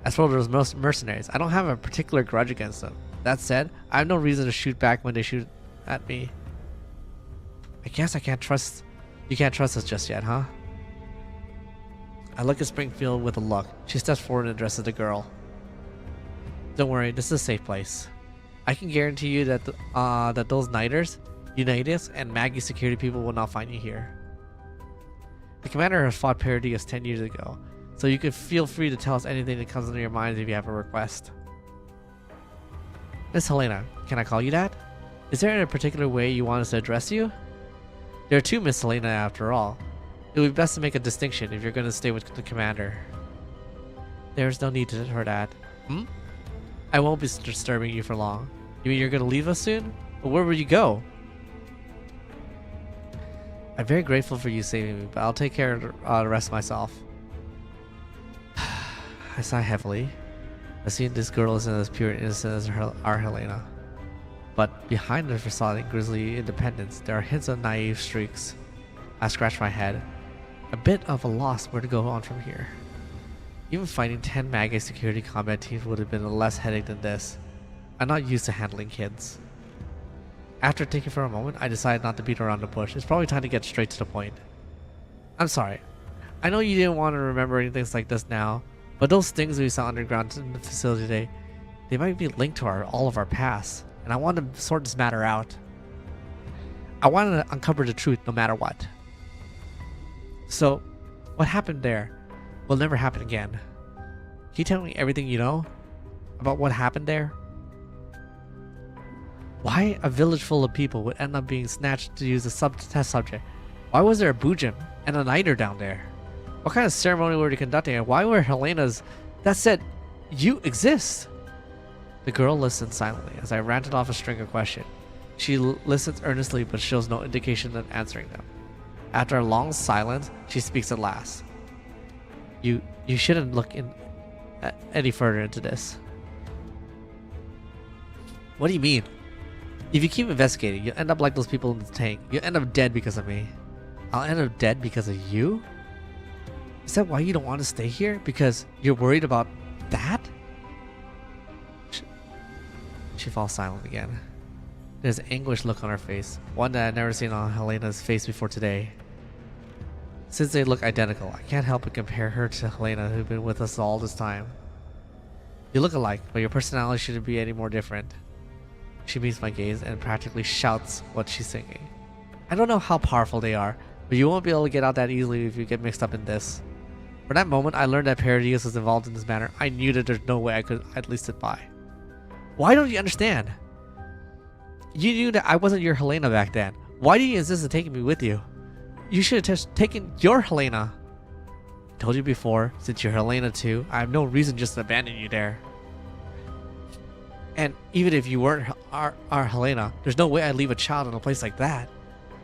As for those mercenaries, I don't have a particular grudge against them. That said, I have no reason to shoot back when they shoot at me. I guess you can't trust us just yet, huh? I look at Springfield with a look. She steps forward and addresses the girl. Don't worry, this is a safe place. I can guarantee you that that those Nighters, Unitas, and Maggie security people will not find you here. The commander has fought Paradies 10 years ago, so you can feel free to tell us anything that comes into your mind if you have a request. Miss Helena, can I call you that? Is there a particular way you want us to address you? There are two Miss Helena after all. It would be best to make a distinction if you're going to stay with the commander. There's no need for that. I won't be disturbing you for long. You mean you're going to leave us soon? But where will you go? I'm very grateful for you saving me, but I'll take care of the rest myself. I sigh heavily. I see this girl isn't as pure and innocent as our Helena. But behind the facade and grisly independence, there are hints of naive streaks. I scratch my head. A bit of a loss where to go on from here. Even fighting 10 Maggie security combat teams would have been a less headache than this. I'm not used to handling kids. After thinking for a moment, I decided not to beat around the bush. It's probably time to get straight to the point. I'm sorry. I know you didn't want to remember anything like this now, but those things we saw underground in the facility today, they might be linked to all of our past, and I want to sort this matter out. I want to uncover the truth no matter what. So, what happened there will never happen again. Can you tell me everything you know about what happened there? Why a village full of people would end up being snatched to use a test subject? Why was there a Bujim and a Niter down there? What kind of ceremony were they conducting, and why were Helena's... That said, you exist! The girl listens silently as I ranted off a string of questions. She listens earnestly but shows no indication of answering them. After a long silence, she speaks at last. You shouldn't look any further into this. What do you mean? If you keep investigating, you'll end up like those people in the tank. You'll end up dead because of me. I'll end up dead because of you? Is that why you don't want to stay here? Because you're worried about that? She falls silent again. There's an anguished look on her face, one that I've never seen on Helena's face before today. Since they look identical, I can't help but compare her to Helena, who's been with us all this time. You look alike, but your personality shouldn't be any more different. She meets my gaze and practically shouts what she's singing. I don't know how powerful they are, but you won't be able to get out that easily if you get mixed up in this. For that moment, I learned that Paradies was involved in this matter. I knew that there's no way I could at least sit by. Why don't you understand? You knew that I wasn't your Helena back then. Why do you insist on taking me with you? You should have just taken your Helena. I told you before, since you're Helena too, I have no reason just to abandon you there. And even if you weren't our Helena, there's no way I'd leave a child in a place like that.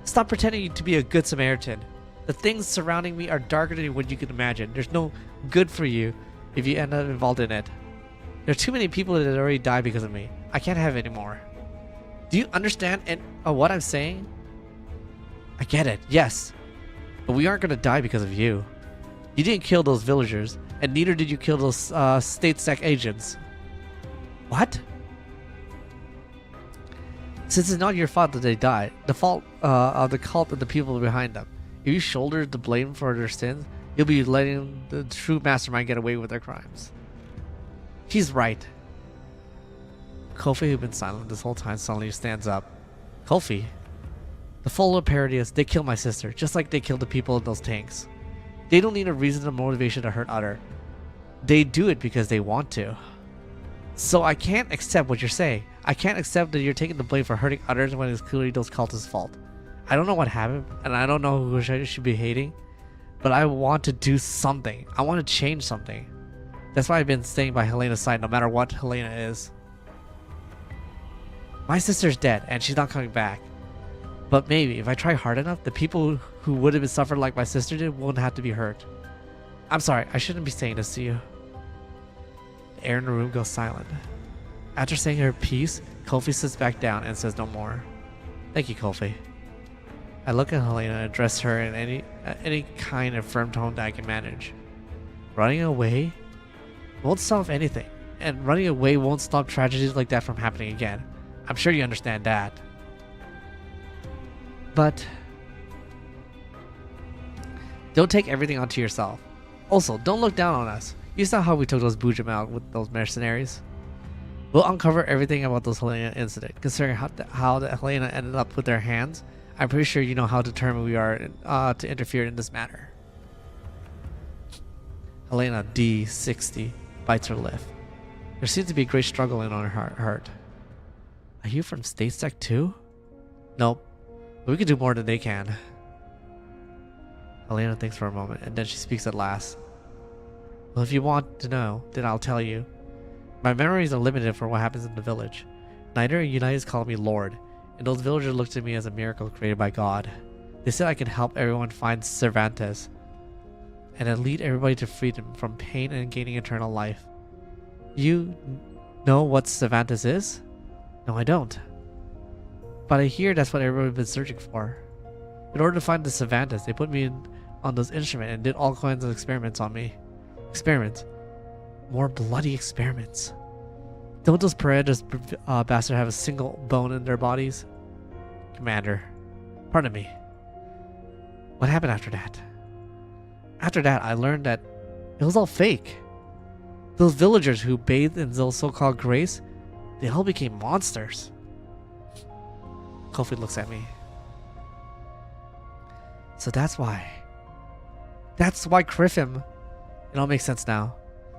Stop pretending to be a good Samaritan. The things surrounding me are darker than what you can imagine. There's no good for you if you end up involved in it. There are too many people that already died because of me. I can't have any more. Do you understand what I'm saying? I get it, yes. But we aren't gonna die because of you. You didn't kill those villagers, and neither did you kill those state sec agents. What? Since it's not your fault that they died, the fault of the cult and the people behind them. If you shoulder the blame for their sins, you'll be letting the true mastermind get away with their crimes. He's right. Kofi, who'd been silent this whole time, suddenly stands up. Kofi, the follower parodies, they killed my sister, just like they killed the people in those tanks. They don't need a reason or motivation to hurt others. They do it because they want to. So I can't accept what you're saying. I can't accept that you're taking the blame for hurting others when it's clearly those cultists' fault. I don't know what happened, and I don't know who I should be hating, but I want to do something. I want to change something. That's why I've been staying by Helena's side no matter what Helena is. My sister's dead, and she's not coming back. But maybe, if I try hard enough, the people who would have been suffered like my sister did won't have to be hurt. I'm sorry, I shouldn't be saying this to you. The air in the room goes silent. After saying her piece, Kofi sits back down and says no more. Thank you, Kofi. I look at Helena and address her in any kind of firm tone that I can manage. Running away won't solve anything, and running away won't stop tragedies like that from happening again. I'm sure you understand that. But don't take everything onto yourself. Also, don't look down on us. You saw how we took those Boojum out with those mercenaries. We'll uncover everything about those Helena incident. Considering how the Helena ended up with their hands, I'm pretty sure you know how determined we are to interfere in this matter. Helena D60 bites her lip. There seems to be a great struggle in her heart. Are you from State Sec too? Nope. But we could do more than they can. Helena thinks for a moment, and then she speaks at last. Well, if you want to know, then I'll tell you. My memories are limited for what happens in the village. Neither United call me Lord, and those villagers looked at me as a miracle created by God. They said I could help everyone find Cervantes, and I'd lead everybody to freedom from pain and gaining eternal life. You know what Cervantes is? No, I don't. But I hear that's what everyone's been searching for. In order to find the Cervantes, they put me on those instruments and did all kinds of experiments on me. Experiments. More bloody experiments. Don't those Paredes bastards have a single bone in their bodies? Commander, pardon me. What happened after that? After that, I learned that it was all fake. Those villagers who bathed in those so-called grace, they all became monsters. Kofi looks at me. So that's why. That's why Griffin. It all makes sense now.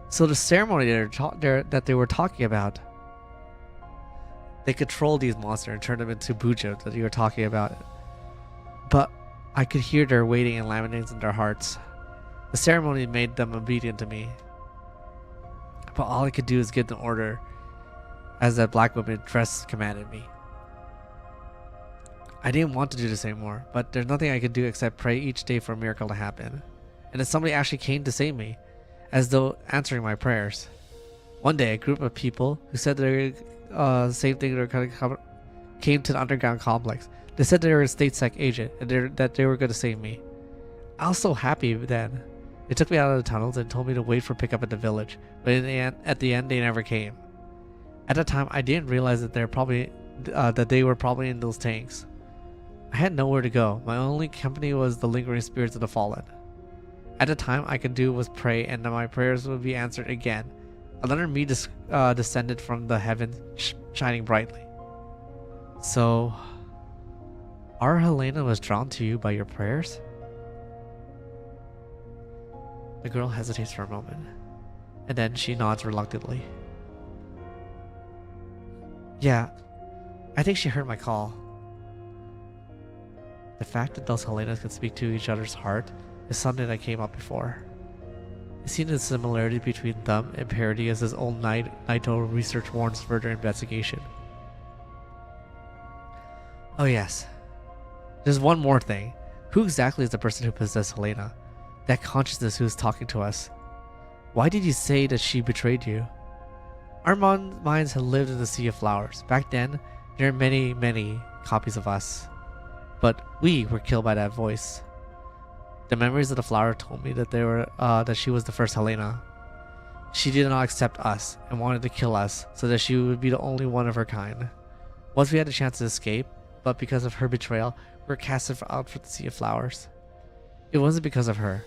So the ceremony that they were talking about, they controlled these monsters and turned them into Bujo that you were talking about. But I could hear their waiting and laminating in their hearts. The ceremony made them obedient to me. But all I could do is give them order as that black woman dressed commanded me. I didn't want to do this anymore, but there's nothing I could do except pray each day for a miracle to happen. And then somebody actually came to save me, as though answering my prayers. One day, a group of people who said they were same thing, came to the underground complex. They said they were a state sec agent and that they were going to save me. I was so happy then. They took me out of the tunnels and told me to wait for pickup at the village, but at the end, they never came. At the time, I didn't realize that they were probably in those tanks. I had nowhere to go. My only company was the lingering spirits of the fallen. At the time, I could do was pray, and then my prayers would be answered again. Another me descended from the heavens, shining brightly. So, our Helena was drawn to you by your prayers? The girl hesitates for a moment, and then she nods reluctantly. Yeah, I think she heard my call. The fact that those Helenas can speak to each other's heart is something that came up before. It seems the similarity between them and parody as his own Naito research warrants further investigation. Oh yes, there's one more thing. Who exactly is the person who possessed Helena? That consciousness who is talking to us? Why did you say that she betrayed you? Our minds had lived in the sea of flowers. Back then, there were many, many copies of us. But we were killed by that voice. The memories of the flower told me that that she was the first Helena. She did not accept us and wanted to kill us so that she would be the only one of her kind. Once we had a chance to escape, but because of her betrayal, we were casted out for the sea of flowers. It wasn't because of her.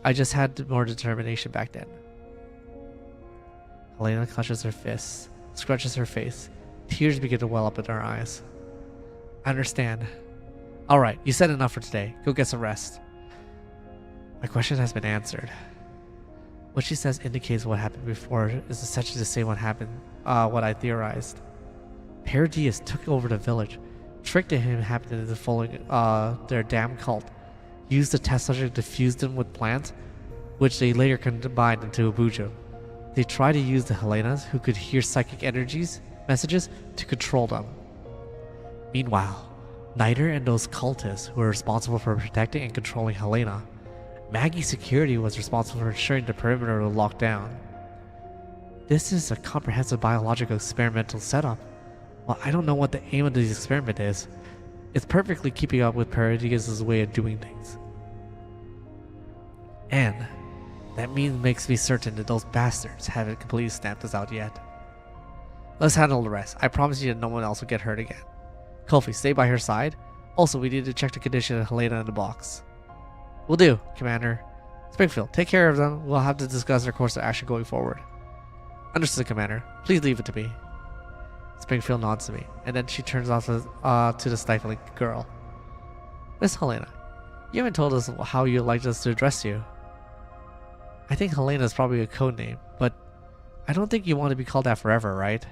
I just had more determination back then. Helena clutches her fists, scratches her face. Tears begin to well up in her eyes. I understand. Alright, you said enough for today. Go get some rest. My question has been answered. What she says indicates what happened before is essentially the same what I theorized. Paradies took over the village, tricked him into following their damn cult, used the test subject to fuse them with plants, which they later combined into a bujo. They tried to use the Helenas, who could hear psychic messages, to control them. Meanwhile, Niter and those cultists who were responsible for protecting and controlling Helena. Maggie's security was responsible for ensuring the perimeter was locked down. This is a comprehensive biological experimental setup. Well, I don't know what the aim of this experiment is. It's perfectly keeping up with Paradies' way of doing things. And that makes me certain that those bastards haven't completely stamped us out yet. Let's handle the rest. I promise you that no one else will get hurt again. Kofi, stay by her side. Also, we need to check the condition of Helena in the box. Will do, Commander. Springfield, take care of them. We'll have to discuss their course of action going forward. Understood, Commander. Please leave it to me. Springfield nods to me, and then she turns off to the stifling girl. Miss Helena, you haven't told us how you'd like us to address you. I think Helena is probably a code name, but I don't think you want to be called that forever, right?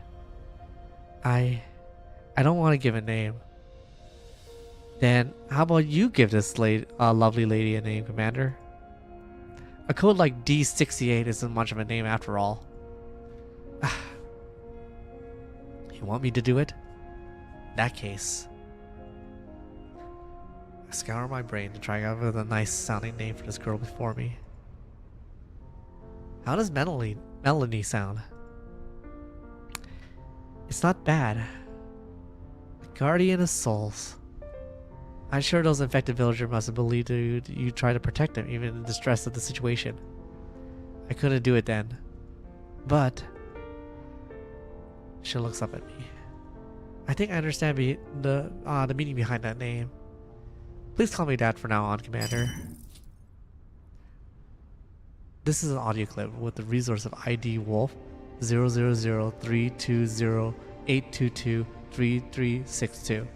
I don't want to give a name. Then how about you give this lovely lady a name, Commander? A code like D68 isn't much of a name after all. You want me to do it? In that case, I scour my brain to try out with a nice sounding name for this girl before me. How does Melanie sound? It's not bad. The guardian of souls. I'm sure those infected villagers must have believed you tried to protect them, even in the stress of the situation. I couldn't do it then. But she looks up at me. I think I understand the meaning behind that name. Please call me that for now on, Commander. This is an audio clip with the resource of ID Wolf 0003208223362.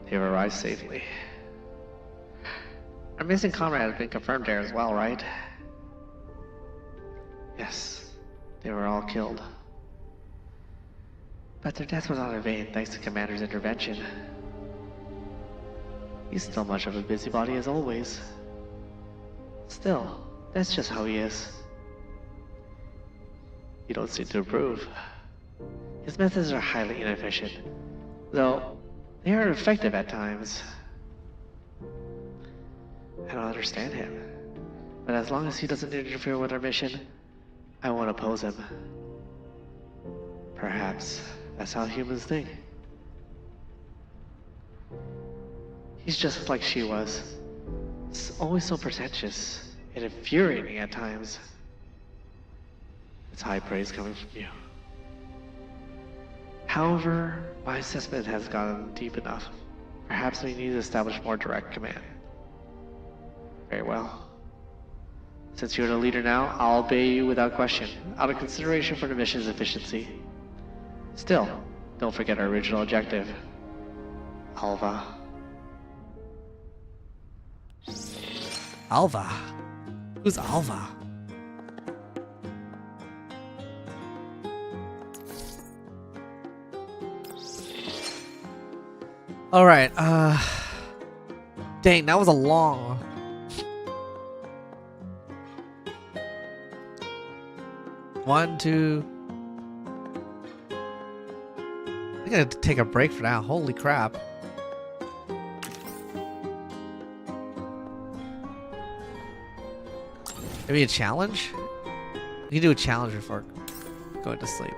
They have arrived safely. Our missing comrade has been confirmed there as well, right? Yes, they were all killed. But their death was not in vain thanks to Commander's intervention. He's still much of a busybody as always. Still, that's just how he is. You don't seem to approve. His methods are highly inefficient, though they are effective at times. I don't understand him, but as long as he doesn't interfere with our mission, I won't oppose him. Perhaps that's how humans think. He's just like she was. It's always so pretentious and infuriating at times. It's high praise coming from you. However, my assessment has gone deep enough. Perhaps we need to establish more direct command. Very well. Since you're the leader now, I'll obey you without question, out of consideration for the mission's efficiency. Still, don't forget our original objective. Alva. Alva? Who's Alva? Alright, dang, that was a long... One, two... gonna take a break for now. Holy crap. Maybe a challenge? You can do a challenge before going to sleep.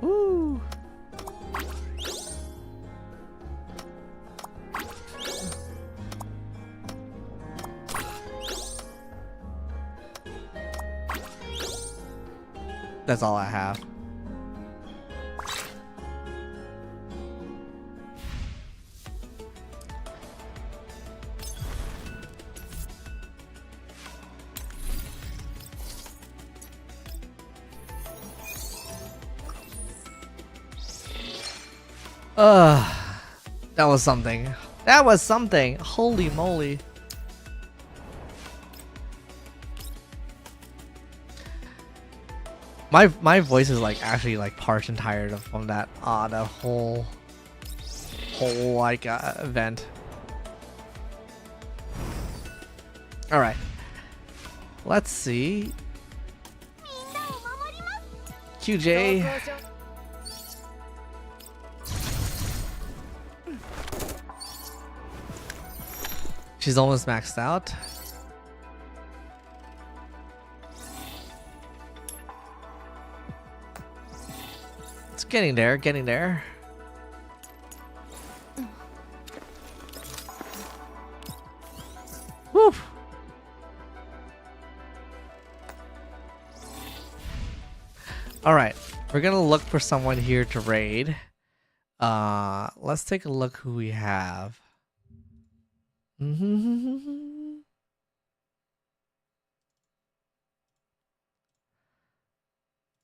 Woo! That's all I have. That was something. That was something. Holy moly. My voice is like actually like parched and tired from that the whole like event. All right. Let's see. QJ. She's almost maxed out. It's getting there, getting there. Woo! All right, we're gonna look for someone here to raid. Let's take a look who we have.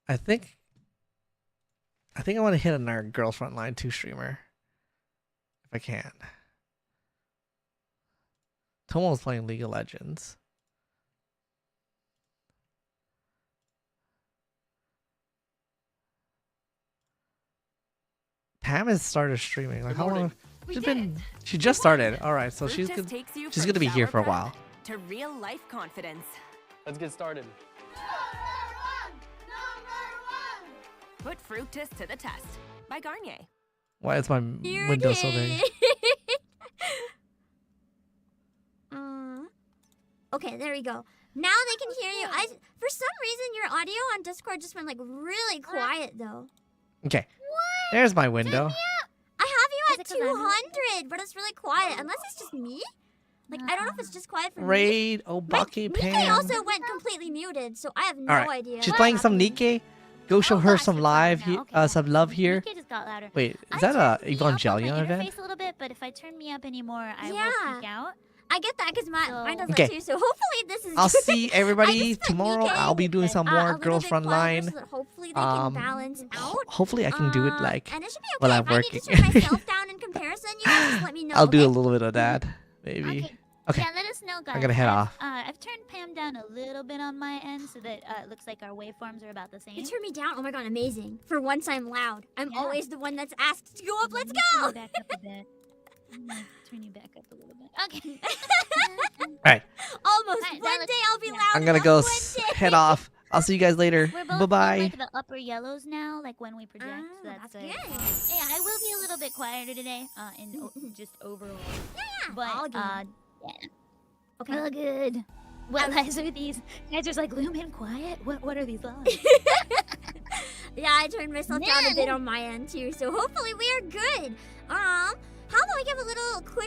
I think I want to hit on our girl Frontline 2 streamer if I can. Tomo's playing League of Legends. Pam has started streaming. Like how long? She just started. All right, so she's gonna be here for a while. To real life confidence. Let's get started. Put Fructus to the test by Garnier. Why is my window so big? Okay, there we go. Now they can hear you. For some reason, your audio on Discord just went like really quiet though. Okay. There's my window. I have you at 200, but it's really quiet. Unless it's just me. Like, I don't know if it's just quiet for me. Raid, Obake, Pam. Nikkei also went completely muted, so I have no idea. She's playing some Nikkei. Go show her some live here, some love here. Nikkei just got louder. Wait, is that a Evangelion event? A little bit, but if I turn me up anymore, I will peek out. I get that because mine does that too. So hopefully this is. I'll see everybody tomorrow. I'll be doing some more Girls Frontline. Hopefully they can balance out. Hopefully I can do it like and it should be okay. while I'm If I working. need to turn myself down in comparison, you guys just let me know. I'll do a little bit of that, maybe. Okay. Yeah, let us know, guys. I'm gonna head off. I've turned Pam down a little bit on my end so that it looks like our waveforms are about the same. You turned me down? Oh my god, amazing. For once I'm loud. I'm always the one that's asked to go up. Let's go! Back up a bit. I'm gonna turn you back up a little bit. Okay. Alright. Almost. One day I'll be loud. I'm gonna go head off. I'll see you guys later. We're both Bye-bye. in, like, the upper yellows now, like when we project. So that's good. Yeah, I will be a little bit quieter today, just overall. Yeah. But yeah. Okay. All good. What lies are these? Guys, there's like Lumen quiet. What are these lies? Yeah, I turned myself down a bit on my end too, so hopefully we are good. How about I give a little quick